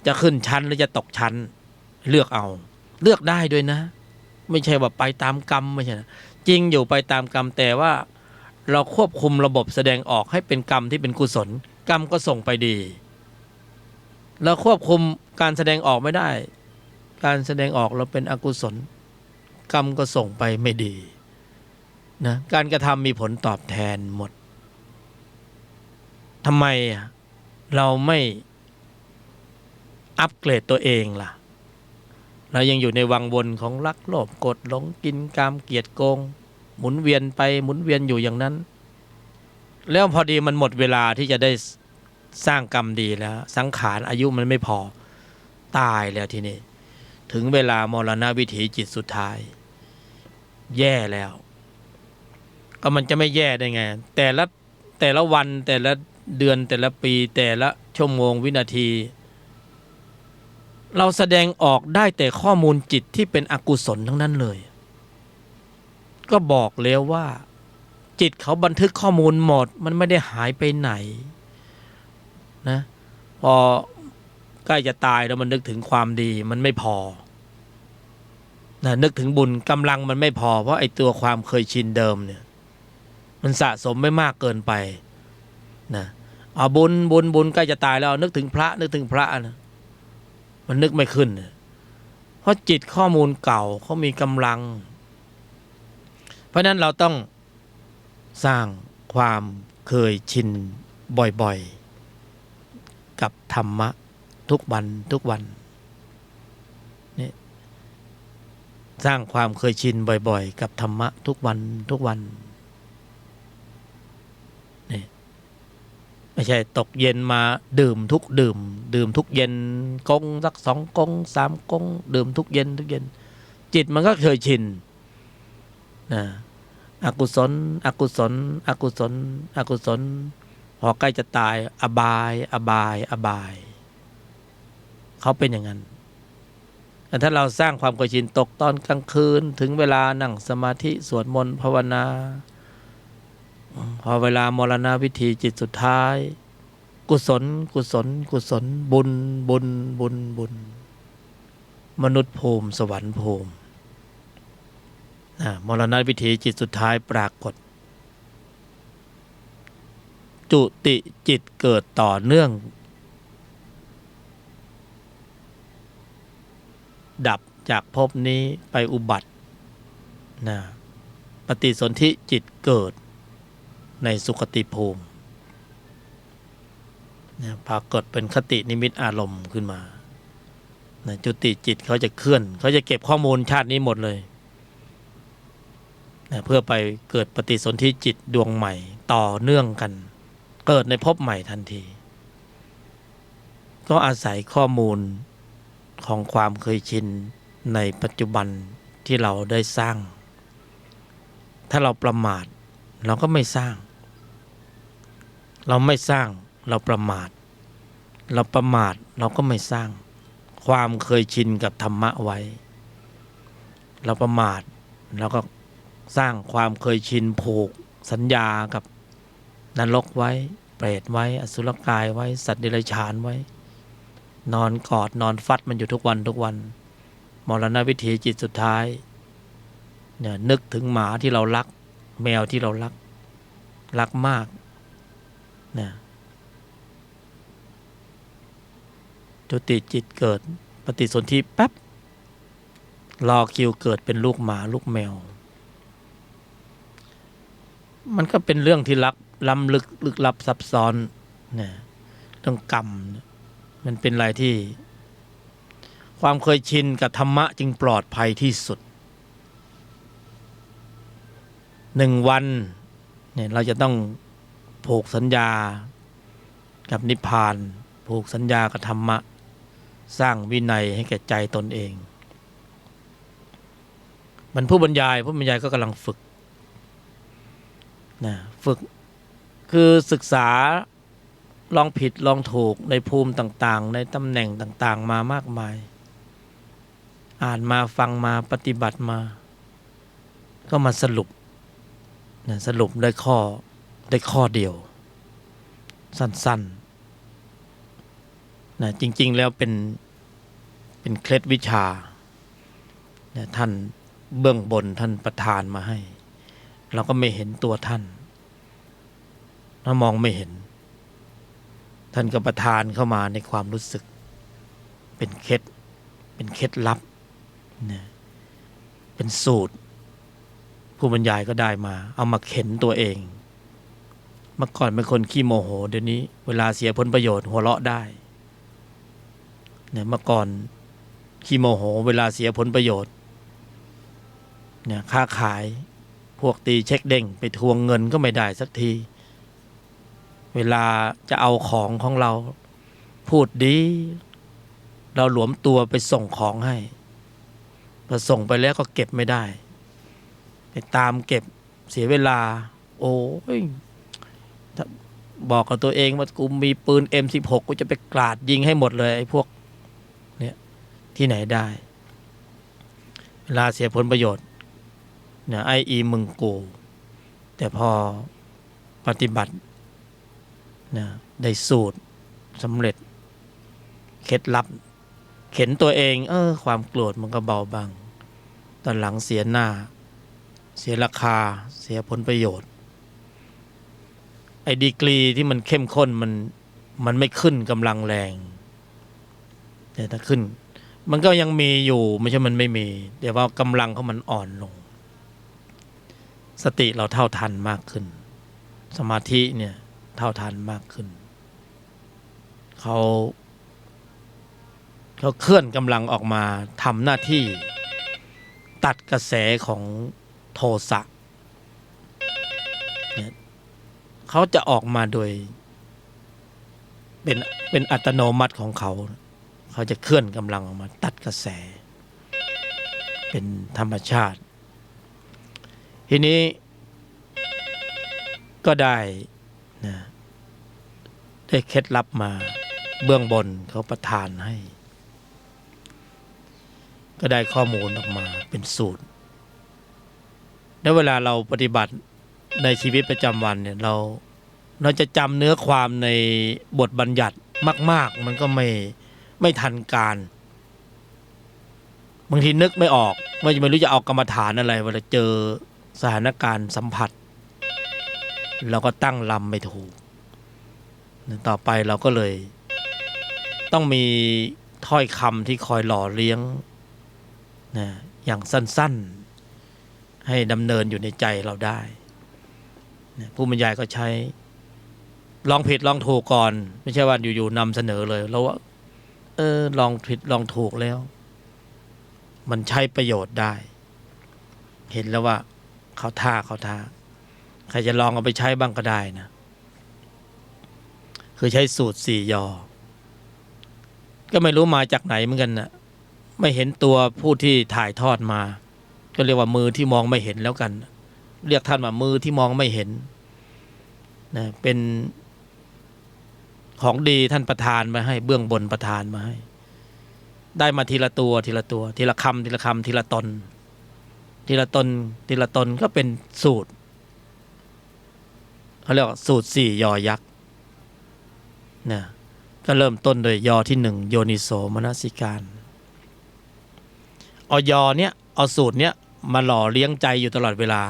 จะขึ้นชั้นหรือจะตกชั้นเลือกเอาเลือกได้ด้วยนะไม่ใช่ว่าไปตามกรรมไม่ใช่นะจริงอยู่ไปตามกรรมแต่ว่าเราควบคุมระบบแสดงออกให้เป็นกรรมที่เป็นกุศลกรรมก็ส่งไปดีเราควบคุมการแสดงออกไม่ได้การแสดงออกเราเป็นอกุศลกรรมก็ส่งไปไม่ดีนะการกระทำมีผลตอบแทนหมดทำไมเราไม่อัปเกรดตัวเองล่ะเรายังอยู่ในวังวนของรักโลภโกรธหลงกินกามเกียรติโกงหมุนเวียนไปหมุนเวียนอยู่อย่างนั้นแล้วพอดีมันหมดเวลาที่จะได้สร้างกรรมดีแล้วสังขารอายุมันไม่พอตายแล้วทีนี้ถึงเวลามรณวิถีจิตสุดท้ายแย่แล้วก็มันจะไม่แย่ได้ไงแต่ละวันแต่ละเดือนแต่ละปีแต่ละชั่วโมงวินาทีเราแสดงออกได้แต่ข้อมูลจิตที่เป็นอกุศลทั้งนั้นเลยก็บอกแล้วว่าจิตเขาบันทึกข้อมูลหมดมันไม่ได้หายไปไหนนะพอใกล้จะตายแล้วมันนึกถึงความดีมันไม่พอนะนึกถึงบุญกำลังมันไม่พอเพราะไอ้ตัวความเคยชินเดิมเนี่ยมันสะสมไม่มากเกินไปนะเอาบุญใกล้จะตายแล้วนึกถึงพระนะมันนึกไม่ขึ้นเพราะจิตข้อมูลเก่าเขามีกำลังเพราะนั้นเราต้องสร้างความเคยชินบ่อยๆกับธรรมะทุกวันนี่สร้างความเคยชินบ่อยๆกับธรรมะทุกวันนี่ไม่ใช่ตกเย็นมาดื่มทุกเย็นกงสัก2 กง 3 กงดื่มทุกเย็นจิตมันก็เคยชินนะอกุศลพอใกล้จะตายอบายเขาเป็นอย่างนั้นแต่ถ้าเราสร้างความเคยชินตกตอนกลางคืนถึงเวลานั่งสมาธิสวดมนต์ภาวนาพอเวลามรณวิถีจิตสุดท้ายกุศลบุญมนุษย์ภูมิสวรรค์ภูมิมรณวิถีจิตสุดท้ายปรากฏจุติจิตเกิดต่อเนื่องดับจากภพนี้ไปอุบัติปฏิสนธิจิตเกิดในสุคติภูมิปรากฏเป็นคตินิมิตอารมณ์ขึ้นมาจุติจิตเขาจะเคลื่อนเขาจะเก็บข้อมูลชาตินี้หมดเลยเพื่อไปเกิดปฏิสนธิจิตดวงใหม่ต่อเนื่องกันเกิดในภพใหม่ทันทีก็อาศัยข้อมูลของความเคยชินในปัจจุบันที่เราได้สร้างถ้าเราประมาทเราก็ไม่สร้างเราประมาทเราก็ไม่สร้างความเคยชินกับธรรมะไว้เราประมาทเราก็สร้างความเคยชินผูกสัญญากับนรกไว้เปรตไว้อสุรกายไว้สัตว์เดรัจฉานไว้นอนกอดนอนฟัดมันอยู่ทุกวันมรณวิถีจิตสุดท้ายเนี่ยนึกถึงหมาที่เรารักแมวที่เรารักมากเนี่ยจุติจิตเกิดปฏิสนธิแป๊บรอคิวเกิดเป็นลูกหมาลูกแมวมันก็เป็นเรื่องที่ล้ำลึกลับซับซ้อนเนี่ยเรื่องกรรมมันเป็นอะไรที่ความเคยชินกับธรรมะจึงปลอดภัยที่สุด1 วันเนี่ยเราจะต้องผูกสัญญากับนิพพานผูกสัญญากับธรรมะสร้างวินัยให้แก่ใจตนเอง มันผู้บรรยายก็กำลังฝึกนะฝึกคือศึกษาลองผิดลองถูกในภูมิต่างๆในตำแหน่งต่างๆมามากมายอ่านมาฟังมาปฏิบัติมาก็มาสรุปนะสรุปได้ข้อเดียวสั้นๆนะจริงๆแล้วเป็นเคล็ดวิชานะท่านเบื้องบนท่านประทานมาให้เราก็ไม่เห็นตัวท่านเรามองไม่เห็นท่านก็ประทานเข้ามาในความรู้สึกเป็นเคล็ดลับนะเป็นสูตรผู้บรรยายก็ได้มาเอามาเข็นตัวเองเมื่อก่อนเป็นคนขี้โมโหเดี๋ยวนี้เวลาเสียผลประโยชน์หัวเราะได้เนี่ยเมื่อก่อนขี้โมโหเวลาเสียผลประโยชน์เนี่ยค้าขายพวกตีเช็คเด้งไปทวงเงินก็ไม่ได้สักทีเวลาจะเอาของเราพูดดีเราหลวมตัวไปส่งของให้พอส่งไปแล้วก็เก็บไม่ได้ไปตามเก็บเสียเวลาโอ้ยบอกกับตัวเองว่ากูมีปืน M16 กูจะไปกราดยิงให้หมดเลยไอ้พวกเนี่ยที่ไหนได้เวลาเสียผลประโยชน์เนี่ยไออีมึงกูแต่พอปฏิบัตินะได้สูตรสำเร็จเคล็ดลับเข็นตัวเองความโกรธมันก็เบาบางตอนหลังเสียหน้าเสียราคาเสียผลประโยชน์ไอ้ดีกรีที่มันเข้มข้นมันไม่ขึ้นกำลังแรงแต่ถ้าขึ้นมันก็ยังมีอยู่ไม่ใช่มันไม่มีแต่ว่ากำลังของมันอ่อนลงสติเราเท่าทันมากขึ้นสมาธิเนี่ยเท่าทันมากขึ้นเขาเคลื่อนกำลังออกมาทำหน้าที่ตัดกระแสของโทสะเนี่ยเขาจะออกมาโดยเป็นอัตโนมัติของเขาจะเคลื่อนกำลังออกมาตัดกระแสเป็นธรรมชาติทีนี้ก็ได้เคล็ดลับมาเบื้องบนเขาประทานให้ก็ได้ข้อมูลออกมาเป็นสูตรแล้วเวลาเราปฏิบัติในชีวิตประจำวันเนี่ยเราจะจำเนื้อความในบทบัญญัติมากๆมันก็ไม่ทันการบางทีนึกไม่ออกว่าจะไม่รู้จะเอากรรมฐานอะไรเวลาเจอสถานการณ์สัมผัสเราก็ตั้งลำไม่ถูกต่อไปเราก็เลยต้องมีถ้อยคำที่คอยหล่อเลี้ยงนะอย่างสั้นๆให้ดำเนินอยู่ในใจเราได้นะผู้บรรยายก็ใช้ลองผิดลองถูกก่อนไม่ใช่ว่าอยู่ๆนำเสนอเลยแล้วว่าลองผิดลองถูกแล้วมันใช้ประโยชน์ได้เห็นแล้วว่าเขาท่าใครจะลองเอาไปใช้บ้างก็ได้นะคือใช้สูตร4 ยอก็ไม่รู้มาจากไหนเหมือนกันนะไม่เห็นตัวผู้ที่ถ่ายทอดมาก็เรียกว่ามือที่มองไม่เห็นแล้วกันเรียกท่านว่ามือที่มองไม่เห็นนะเป็นของดีท่านประทานมาให้เบื้องบนประทานมาให้ได้มาทีละตัวทีละคำทีละตนก็เป็นสูตรเขาเรียกว่าสูตร4 ยอยักษ์นะก็เริ่มต้นโดยยอที่ 1โยนิโสมนสิการเอายอเนี้ยเอาสูตรเนี้ยมาหล่อเลี้ยงใจอยู่ตลอดเวลา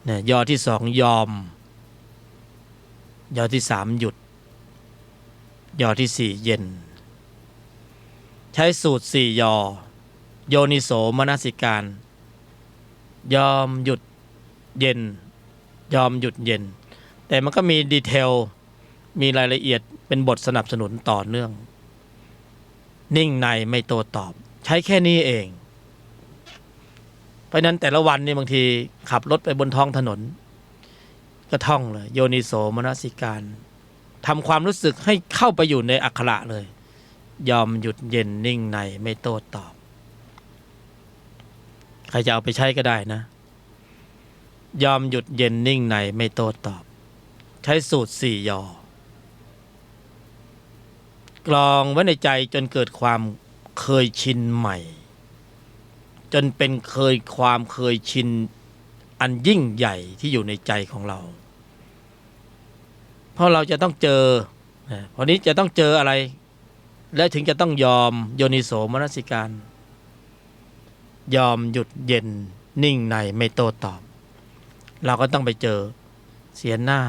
เนี่ยยอที่ 2ยอมยอที่ 3หยุดยอที่ 4เย็นใช้สูตร4 ยอโยนิโสมนสิการยอมหยุดเย็นยอมหยุดเย็นแต่มันก็มีดีเทลมีรายละเอียดเป็นบทสนับสนุนต่อเนื่องนิ่งในไม่โต้ตอบใช้แค่นี้เองเพราะนั้นแต่ละวันนี่บางทีขับรถไปบนท้องถนนก็ท่องเลยโยนิโสมนสิการทำความรู้สึกให้เข้าไปอยู่ในอักขระเลยยอมหยุดเย็นนิ่งในไม่โต้ตอบ รจะเอาไปใช้ก็ได้นะยอมหยุดเย็นนิ่งในไม่โต้ตอบใช้สูตร4 ยอกลองไว้ในใจจนเกิดความเคยชินใหม่จนเป็นความเคยชินอันยิ่งใหญ่ที่อยู่ในใจของเราเพราะเราจะต้องเจอพอนี้จะต้องเจออะไรและถึงจะต้องยอมโยนิโสมนสิการยอมหยุดเย็นนิ่งในไม่โต้ตอบเราก็ต้องไปเจอเสียหน้า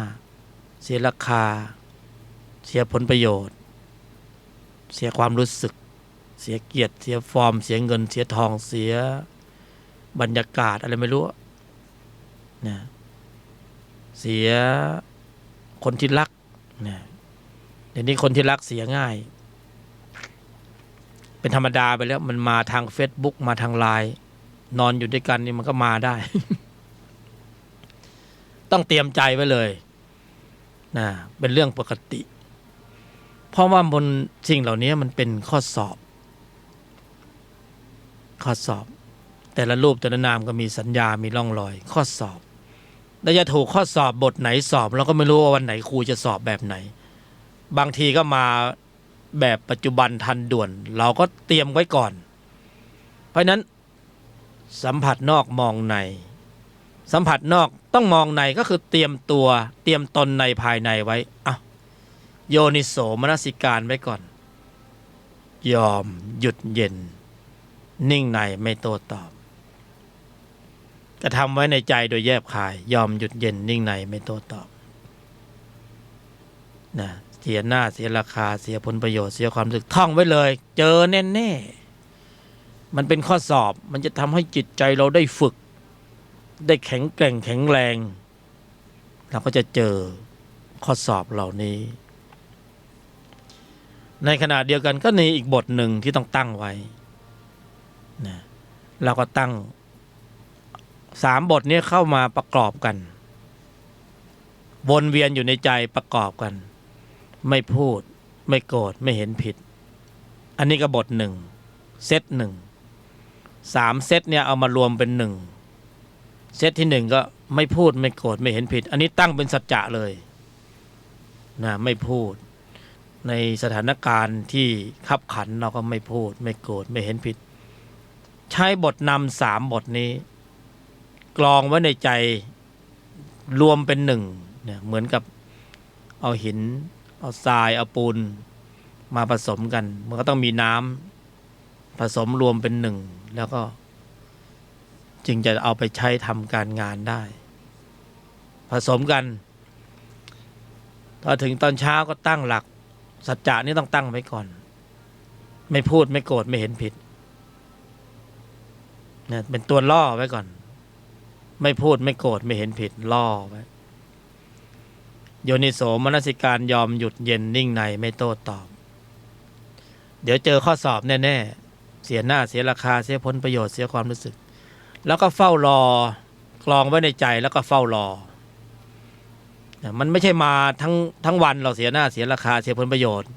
เสียราคาเสียผลประโยชน์เสียความรู้สึกเสียเกียรติเสียฟอร์มเสียเงินเสียทองเสียบรรยากาศอะไรไม่รู้นะเสียคนที่รักนะเดี๋ยวนี้คนที่รักเสียง่ายเป็นธรรมดาไปแล้วมันมาทาง Facebook มาทางไลน์นอนอยู่ด้วยกันนี่มันก็มาได้ ต้องเตรียมใจไว้เลยนะเป็นเรื่องปกติเพราะว่าบนสิ่งเหล่านี้มันเป็นข้อสอบแต่ละรูปแต่ละนามก็มีสัญญามีร่องรอยข้อสอบแล้วจะถูกข้อสอบบทไหนสอบเราก็ไม่รู้ว่าวันไหนครูจะสอบแบบไหนบางทีก็มาแบบปัจจุบันทันด่วนเราก็เตรียมไว้ก่อนเพราะนั้นสัมผัสนอกมองในสัมผัสนอกต้องมองในก็คือเตรียมตัวเตรียมตนในภายในไว้โยนิโสมนสิการไว้ก่อนยอมหยุดเย็นนิ่งในไม่โต้ตอบกระทำไว้ในใจโดยแยบคายยอมหยุดเย็นนิ่งในไม่โต้ตอบนะเสียหน้าเสียราคาเสียผลประโยชน์เสียความรู้สึกท่องไว้เลยเจอแน่ๆมันเป็นข้อสอบมันจะทำให้จิตใจเราได้ฝึกได้แข็งแกร่งแข็งแรงเราก็จะเจอข้อสอบเหล่านี้ในขณะเดียวกันก็มีอีกบทหนึ่งที่ต้องตั้งไว้นะเราก็ตั้ง3 บทนี้เข้ามาประกอบกันวนเวียนอยู่ในใจประกอบกันไม่พูดไม่โกรธไม่เห็นผิดอันนี้ก็บท1เซต3 เซตเนี่ยเอามารวมเป็น1เซตที่1ก็ไม่พูดไม่โกรธไม่เห็นผิดอันนี้ตั้งเป็นสัจจะเลยนะไม่พูดในสถานการณ์ที่ขับขันเราก็ไม่พูดไม่โกรธไม่เห็นผิดใช้บทนำ3 บทนี้กรองไว้ในใจรวมเป็น1เนี่ยเหมือนกับเอาหินเอาทรายเอาปูนมาผสมกันมันก็ต้องมีน้ำผสมรวมเป็น1แล้วก็จึงจะเอาไปใช้ทำการงานได้ผสมกันพอถึงตอนเช้าก็ตั้งหลักสัจจะนี่ต้องตั้งไว้ก่อนไม่พูดไม่โกรธไม่เห็นผิดเนี่ยเป็นตัวล่อไว้ก่อนไม่พูดไม่โกรธไม่เห็นผิดล่อไว้โยนิโสมนสิการยอมหยุดเย็นนิ่งในไม่โต้ตอบเดี๋ยวเจอข้อสอบแน่ๆเสียหน้าเสียราคาเสียผลประโยชน์เสียความรู้สึกแล้วก็เฝ้ารอกลองไว้ในใจแล้วก็เฝ้ารอมันไม่ใช่มาทั้งวันเราเสียหน้าเสียราคาเสียผลประโยชน์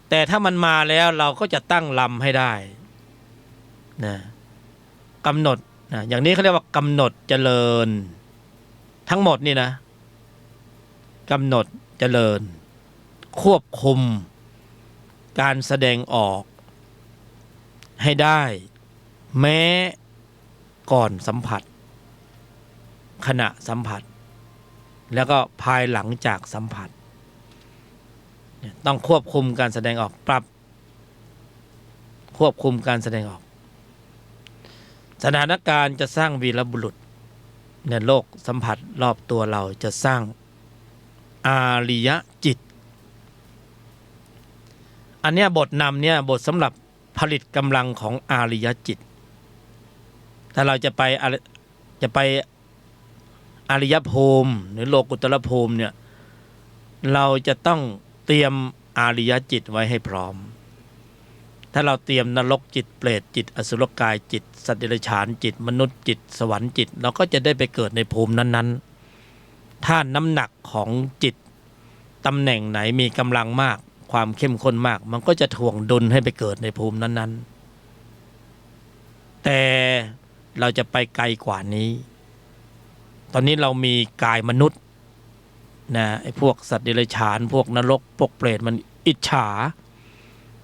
แต่ถ้ามันมาแล้วเราก็จะตั้งลำให้ได้นะกำหนดนะอย่างนี้เขาเรียกว่ากำหนดเจริญทั้งหมดนี่นะกำหนดเจริญควบคุมการแสดงออกให้ได้แม้ก่อนสัมผัสขณะสัมผัสแล้วก็ภายหลังจากสัมผัสต้องควบคุมการแสดงออกปรับควบคุมการแสดงออกสถานการณ์จะสร้างวีรบุรุษในโลกสัมผัสรอบตัวเราจะสร้างอาริยจิตอันเนี้ยบทนำเนี่ยบทสำหรับผลิตกำลังของอาริยจิตถ้าเราจะไปอริยภูมิหรือโลกุตตรภูมิเนี่ยเราจะต้องเตรียมอาริยจิตไว้ให้พร้อมถ้าเราเตรียมนรกจิตเปรตจิตอสุรกายจิตสัตว์เดรัจฉานจิตมนุษย์จิตสวรรค์จิตเราก็จะได้ไปเกิดในภูมินั้นๆถ้าน้ำหนักของจิตตำแหน่งไหนมีกำลังมากความเข้มข้นมากมันก็จะถ่วงดุลให้ไปเกิดในภูมินั้นๆแต่ เราจะไปไกลกว่านี้ตอนนี้เรามีกายมนุษย์นะไอ้พวกสัตว์เดรัจฉานพวกนรกพวกเปรตมันอิจฉา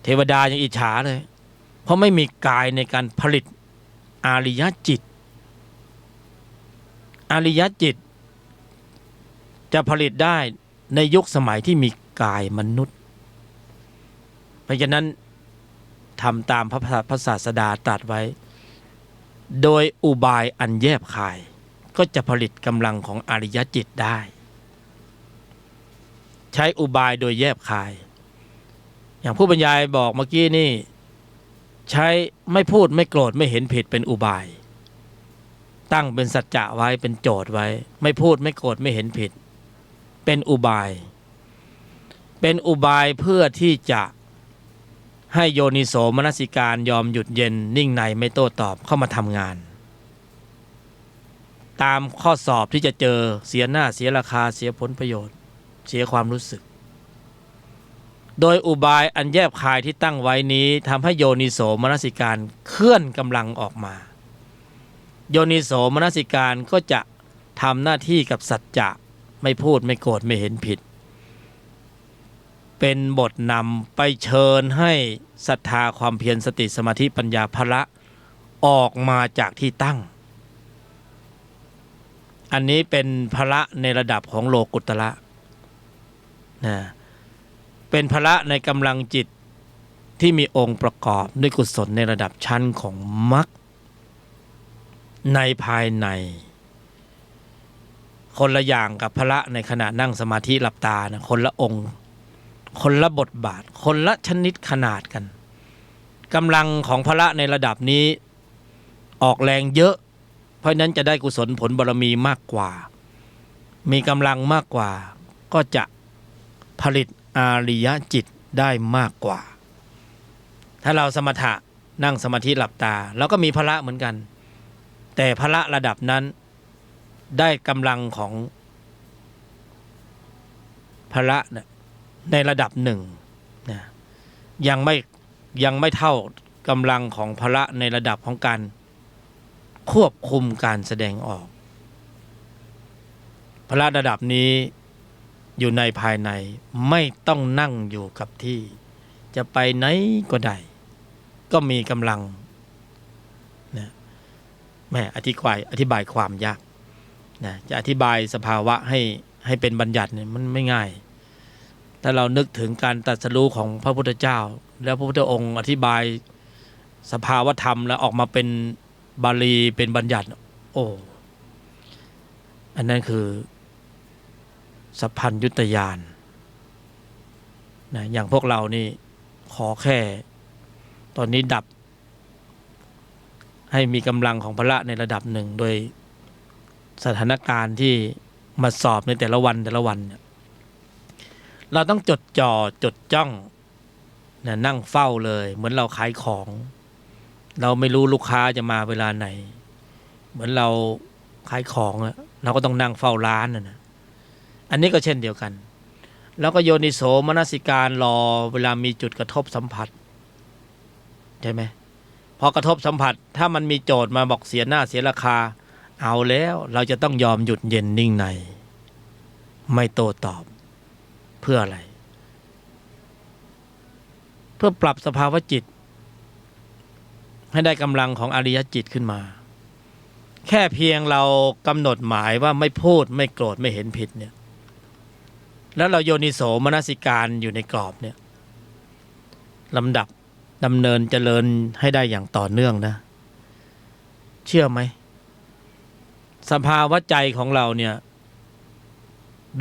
เทวดายังอิจฉาเลยเพราะไม่มีกายในการผลิตอาริยจิตอาริยจิตจะผลิตได้ในยุคสมัยที่มีกายมนุษย์เพราะฉะนั้นทำตามพระศาสดาตรัสไว้โดยอุบายอันแยบคายก็จะผลิตกำลังของอริยจิตได้ใช้อุบายโดยแยบคายอย่างผู้บรรยายบอกเมื่อกี้นี่ใช้ไม่พูดไม่โกรธไม่เห็นผิดเป็นอุบายตั้งเป็นสัจจะไว้เป็นโจทย์ไว้ไม่พูดไม่โกรธไม่เห็นผิดเป็นอุบายเพื่อที่จะให้โยนิโสมนสิการยอมหยุดเย็นนิ่งในไม่โต้ตอบเข้ามาทำงานตามข้อสอบที่จะเจอเสียหน้าเสียราคาเสียผลประโยชน์เสียความรู้สึกโดยอุบายอันแยบคายที่ตั้งไว้นี้ทำให้โยนิโสมนสิการเคลื่อนกำลังออกมาโยนิโสมนสิการก็จะทำหน้าที่กับสัจจะไม่พูดไม่โกรธไม่เห็นผิดเป็นบทนำไปเชิญให้ศรัทธาความเพียรสติสมาธิปัญญาพละออกมาจากที่ตั้งอันนี้เป็นพละในระดับของโลกุตระนะเป็นพละในกำลังจิตที่มีองค์ประกอบด้วยกุศลในระดับชั้นของมรรคในภายในคนละอย่างกับพละในขณะนั่งสมาธิหลับตานะคนละองค์คนละบทบาทคนละชนิดขนาดกันกำลังของพละในระดับนี้ออกแรงเยอะเพราะนั้นจะได้กุศลผลบารมีมากกว่ามีกำลังมากกว่าก็จะผลิตอาริยจิตได้มากกว่าถ้าเราสมถะนั่งสมาธิหลับตาเราก็มีพละเหมือนกันแต่พละระดับนั้นได้กำลังของพละในระดับหนึ่งนะยังไม่เท่ากำลังของพละในระดับของการควบคุมการแสดงออกพละระดับนี้อยู่ในภายในไม่ต้องนั่งอยู่กับที่จะไปไหนก็ได้ก็มีกำลังนะแม่อธิบายความยากนะจะอธิบายสภาวะให้เป็นบัญญัติเนี่ยมันไม่ง่ายถ้าเรานึกถึงการตรัสรู้ของพระพุทธเจ้าแล้วพระพุทธองค์อธิบายสภาวธรรมแล้วออกมาเป็นบาลีเป็นบัญญัติโอ้อันนั้นคือสัพพัญญุตญาณนะอย่างพวกเรานี่ขอแค่ตอนนี้ดับให้มีกำลังของพละในระดับหนึ่งโดยสถานการณ์ที่มาสอบในแต่ละวันเนี่ยเราต้องจดจ้องนะนั่งเฝ้าเลยเหมือนเราขายของเราไม่รู้ลูกค้าจะมาเวลาไหนเหมือนเราขายของเราก็ต้องนั่งเฝ้าร้านนะอันนี้ก็เช่นเดียวกันแล้วก็โยนิโสมนสิการรอเวลามีจุดกระทบสัมผัสใช่ไหมพอกระทบสัมผัสถ้ามันมีโจทย์มาบอกเสียหน้าเสียราคาเอาแล้วเราจะต้องยอมหยุดเย็นนิ่งในไม่โต้ตอบเพื่ออะไรเพื่อปรับสภาวะจิตให้ได้กำลังของอริยจิตขึ้นมาแค่เพียงเรากำหนดหมายว่าไม่พูดไม่โกรธไม่เห็นผิดเนี่ยแล้วเราโยนิโสมนสิการอยู่ในกรอบเนี่ยลำดับดำเนินเจริญให้ได้อย่างต่อเนื่องนะเชื่อไหมสภาวะใจของเราเนี่ย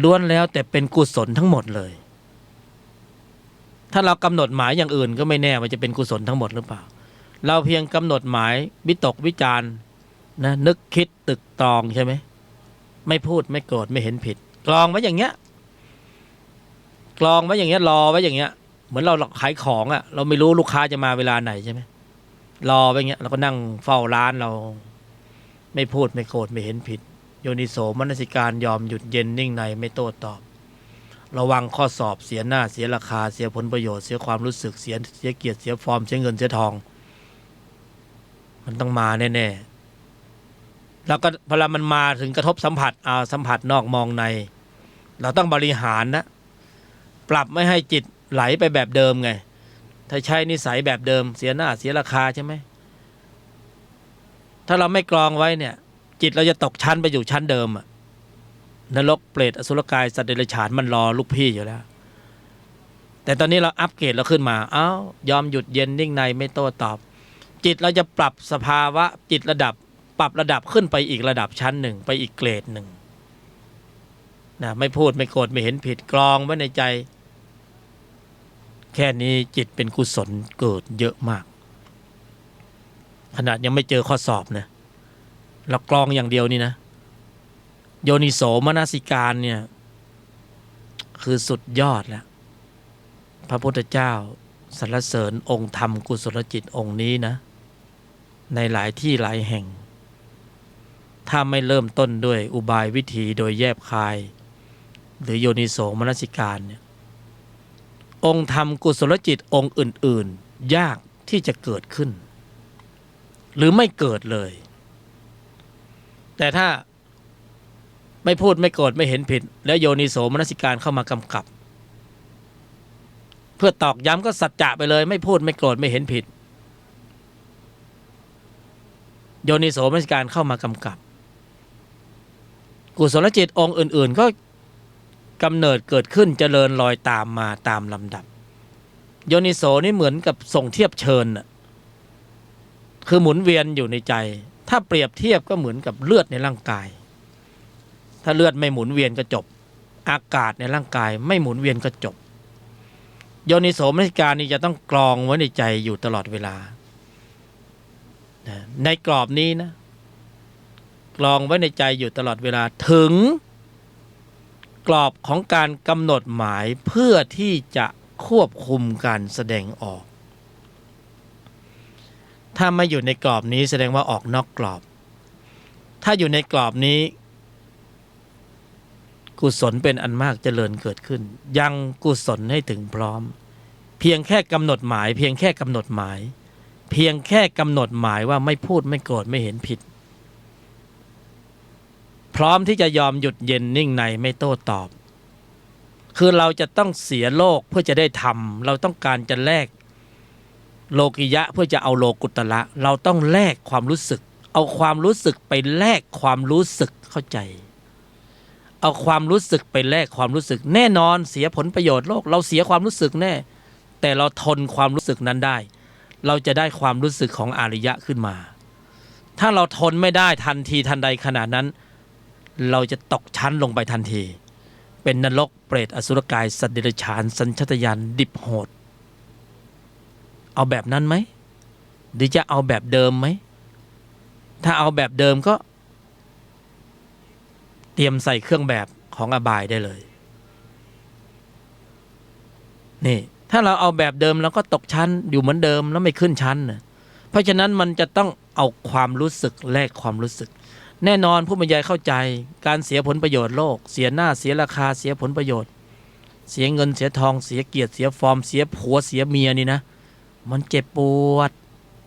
ล้วนแล้วแต่เป็นกุศลทั้งหมดเลยถ้าเรากำหนดหมายอย่างอื่นก็ไม่แน่ว่าจะเป็นกุศลทั้งหมดหรือเปล่าเราเพียงกำหนดหมายวิตกวิจารณ์นะนึกคิดตึกตรองใช่ไหมไม่พูดไม่โกรธไม่เห็นผิดกรองไว้อย่างเงี้ยรอไว้อย่างเงี้ยเหมือนเราขายของเราไม่รู้ลูกค้าจะมาเวลาไหนใช่ไหมรอไว้อย่างเงี้ยเราก็นั่งเฝ้าร้านเราไม่พูดไม่โกรธไม่เห็นผิดโยนิโสมนสิการยอมหยุดเย็นนิ่งในไม่โต้ตอบระวังข้อสอบเสียหน้าเสียราคาเสียผลประโยชน์เสียความรู้สึกเสียเกียรติเสียฟอร์มเสียเงินเสียทองมันต้องมาแน่ แล้วก็พอมันมาถึงกระทบสัมผัสสัมผัสนอกมองในเราต้องบริหารนะปรับไม่ให้จิตไหลไปแบบเดิมไงถ้าใช้นิสัยแบบเดิมเสียหน้าเสียราคาใช่ไหมถ้าเราไม่กรองไว้เนี่ยจิตเราจะตกชั้นไปอยู่ชั้นเดิมนรกเปรตอสุรกายสัตว์เดรัจฉานมันรอลูกพี่อยู่แล้วแต่ตอนนี้เราอัปเกรดเราขึ้นมายอมหยุดเย็นนิ่งในไม่โต้ตอบจิตเราจะปรับสภาวะจิตระดับปรับระดับขึ้นไปอีกระดับชั้นหนึ่งไปอีกเกรดหนึ่งนะไม่พูดไม่โกรธไม่เห็นผิดกรองไว้ในใจแค่นี้จิตเป็นกุศลเกิดเยอะมากขนาดยังไม่เจอข้อสอบนะเรากรองอย่างเดียวนี่นะโยนิโสมนสิการเนี่ยคือสุดยอดแล้วพระพุทธเจ้าสรรเสริญองค์ธรรมกุศลจิตองค์นี้นะในหลายที่หลายแห่งถ้าไม่เริ่มต้นด้วยอุบายวิธีโดยแยบคายหรือโยนิโสมนสิการเนี่ยองค์ธรรมกุศลจิตองค์อื่นๆยากที่จะเกิดขึ้นหรือไม่เกิดเลยแต่ถ้าไม่พูดไม่โกรธไม่เห็นผิดแล้วโยนิโสมนสิการเข้ามากำกับเพื่อตอกย้ำก็สัจจะไปเลยไม่พูดไม่โกรธไม่เห็นผิดโยนิโสมนสิการเข้ามากำกับกุศลจิตองค์อื่นๆก็กำเนิดเกิดขึ้นเจริญรอยตามมาตามลำดับโยนิโสนี่เหมือนกับส่งเทียบเชิญคือหมุนเวียนอยู่ในใจถ้าเปรียบเทียบก็เหมือนกับเลือดในร่างกายถ้าเลือดไม่หมุนเวียนก็จบอากาศในร่างกายไม่หมุนเวียนก็จบโยนิโสมนสิการนี่จะต้องกรองไว้ในใจอยู่ตลอดเวลาในกรอบนี้นะกรองไว้ในใจอยู่ตลอดเวลาถึงกรอบของการกำหนดหมายเพื่อที่จะควบคุมการแสดงออกถ้าไม่อยู่ในกรอบนี้แสดงว่าออกนอกกรอบถ้าอยู่ในกรอบนี้กุศลเป็นอันมากเจริญเกิดขึ้นยังกุศลให้ถึงพร้อมเพียงแค่กำหนดหมายเพียงแค่กำหนดหมายเพียงแค่กำหนดหมายว่าไม่พูดไม่โกรธไม่เห็นผิดพร้อมที่จะยอมหยุดเย็นนิ่งในไม่โต้ตอบคือเราจะต้องเสียโลกเพื่อจะได้ทำเราต้องการจะแลกโลกิยะเพื่อจะเอาโลกุตระเราต้องแลกความรู้สึกเอาความรู้สึกไปแลกความรู้สึกเข้าใจเอาความรู้สึกไปแลกความรู้สึกแน่นอนเสียผลประโยชน์โลกเราเสียความรู้สึกแน่แต่เราทนความรู้สึกนั้นได้เราจะได้ความรู้สึกของอริยะขึ้นมาถ้าเราทนไม่ได้ทันทีทันใดขนาดนั้นเราจะตกชั้นลงไปทันทีเป็นนรกเปรตอสุรกายสัตว์เดรัจฉานสัญชาตญาณดิบโหดเอาแบบนั้นไหมหรือจะเอาแบบเดิมไหมถ้าเอาแบบเดิมก็เตรียมใส่เครื่องแบบของอบายได้เลยนี่ถ้าเราเอาแบบเดิมเราก็ตกชั้นอยู่เหมือนเดิมแล้วไม่ขึ้นชั้นนะเพราะฉะนั้นมันจะต้องเอาความรู้สึกแลกความรู้สึกแน่นอนผู้บรรยายเข้าใจการเสียผลประโยชน์โลกเสียหน้าเสียราคาเสียผลประโยชน์เสียเงินเสียทองเสียเกียรติเสียฟอร์มเสียผัวเสียเมียนี่นะมันเจ็บปวด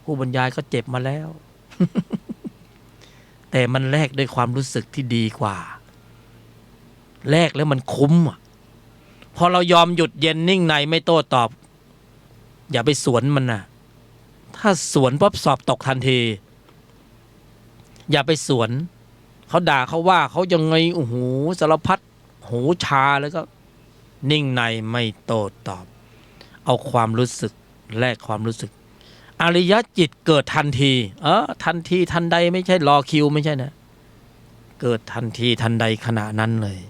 ผู้บรรยายก็เจ็บมาแล้ว แต่มันแลกด้วยความรู้สึกที่ดีกว่าแลกแล้วมันคุ้มพอเรายอมหยุดเย็นนิ่งในไม่โต้ตอบอย่าไปสวนมันนะถ้าสวนปั๊บสอบตกทันทีอย่าไปสวนเขาด่าเขาว่าเขายังไงโอ้โหสารพัดหูชาแล้วก็นิ่งในไม่โต้ตอบเอาความรู้สึกแลกความรู้สึกอริยจิตเกิดทันทีทันทีทันใดไม่ใช่รอคิวไม่ใช่นะเกิดทันทีทันใดขณะนั้นเลย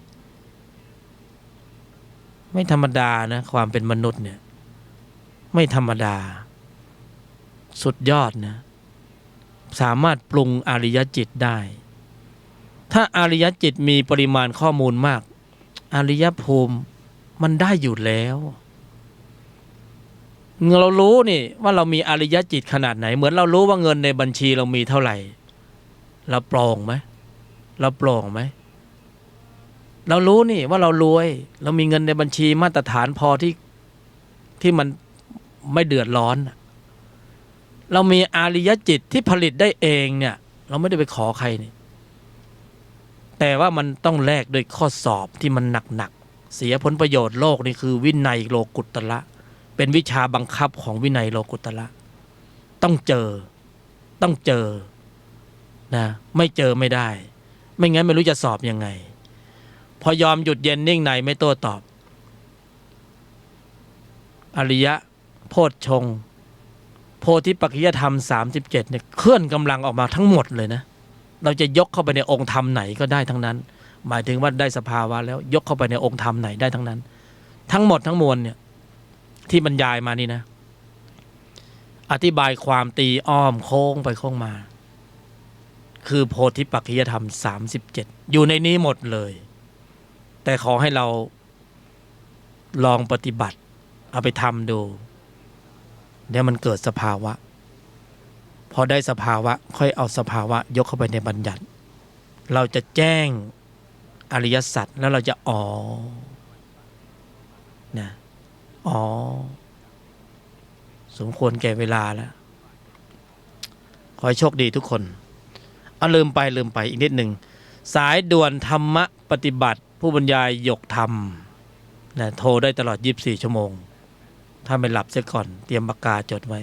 ไม่ธรรมดานะความเป็นมนุษย์เนี่ยไม่ธรรมดาสุดยอดนะสามารถปรุงอริยจิตได้ถ้าอริยจิตมีปริมาณข้อมูลมากอริยภูมิมันได้อยู่แล้วเรารู้นี่ว่าเรามีอริยจิตขนาดไหนเหมือนเรารู้ว่าเงินในบัญชีเรามีเท่าไหร่เราโปร่งไหมเราโปร่งไหมเรารู้นี่ว่าเรารวยเรามีเงินในบัญชีมาตรฐานพอที่มันไม่เดือดร้อนเรามีอริยจิตที่ผลิตได้เองเนี่ยเราไม่ได้ไปขอใครนี่ แต่ว่ามันต้องแลกด้วยข้อสอบที่มันหนักๆเสียผลประโยชน์โลกนี่คือวินัยโลกุตระเป็นวิชาบังคับของวินัยโลกุตระต้องเจอนะไม่เจอไม่ได้ไม่งั้นไม่รู้จะสอบยังไงพอยอมหยุดเย็นนิ่งในไม่โต้ตอบอริยะโพชฌงค์โพธิปัจจยธรรม37เนี่ยเคลื่อนกำลังออกมาทั้งหมดเลยนะเราจะยกเข้าไปในองค์ธรรมไหนก็ได้ทั้งนั้นหมายถึงว่าได้สภาวะแล้วยกเข้าไปในองค์ธรรมไหนได้ทั้งนั้นทั้งหมดทั้งมวลเนี่ยที่บรรยายมานี่นะอธิบายความตีอ้อมโค้งไปโค้งมาคือโพธิปัจจยธรรม37อยู่ในนี้หมดเลยแต่ขอให้เราลองปฏิบัติเอาไปทำดูเดี๋ยวมันเกิดสภาวะพอได้สภาวะค่อยเอาสภาวะยกเข้าไปในบัญญัติเราจะแจ้งอริยสัจแล้วเราจะนะสมควรแก่เวลาแล้วขอให้โชคดีทุกคนเอาลืมไปอีกนิดหนึ่งสายด่วนธรรมะปฏิบัติผู้บรรยายหยกธรรมนะโทรได้ตลอด24ชั่วโมงถ้าไม่หลับเสียก่อนเตรียมปากกาจดไว้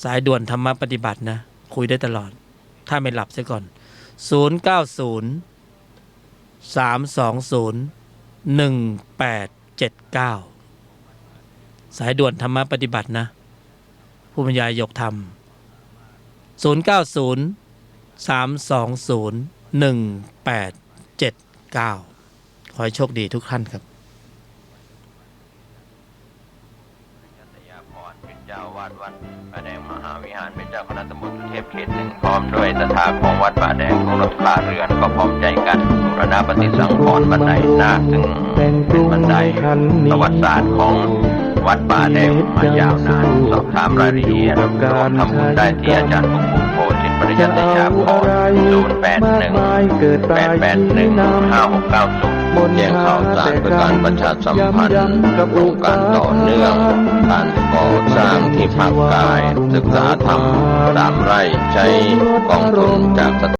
สายด่วนธรรมะปฏิบัตินะคุยได้ตลอดถ้าไม่หลับเสียก่อน090-320-1879สายด่วนธรรมะปฏิบัตินะผู้บรรยายหยกธรรม090-320-1879ขอให้โชคดีทุกท่านครับเป็นเจ้าวาดวัดป่าแดงมหาวิหารเป็นเจ้าคณะตำบลสุเทพเขต 1พร้อมด้วยศรัทธาของวัดป่าแดงของรัฐบาลเรือนก็พร้อมใจกันบูรณะปฏิสังขรณ์บันไดนาคซึ่งเป็นบันไดประวัติศาสตร์ของวัดป่าแดงมายาวนานสอบถามรายละเอียดรวมทำบุญได้ที่อาจารย์ปุกโพธิปริยัติชาพร081-811-5690แจ้งข่าวสารเพื่อการประชาสัมพันธ์โครงการต่อเนื่องการก่อสร้างที่พักกายศึกษาธรรม3 ไร่ใช้กองทุนจาก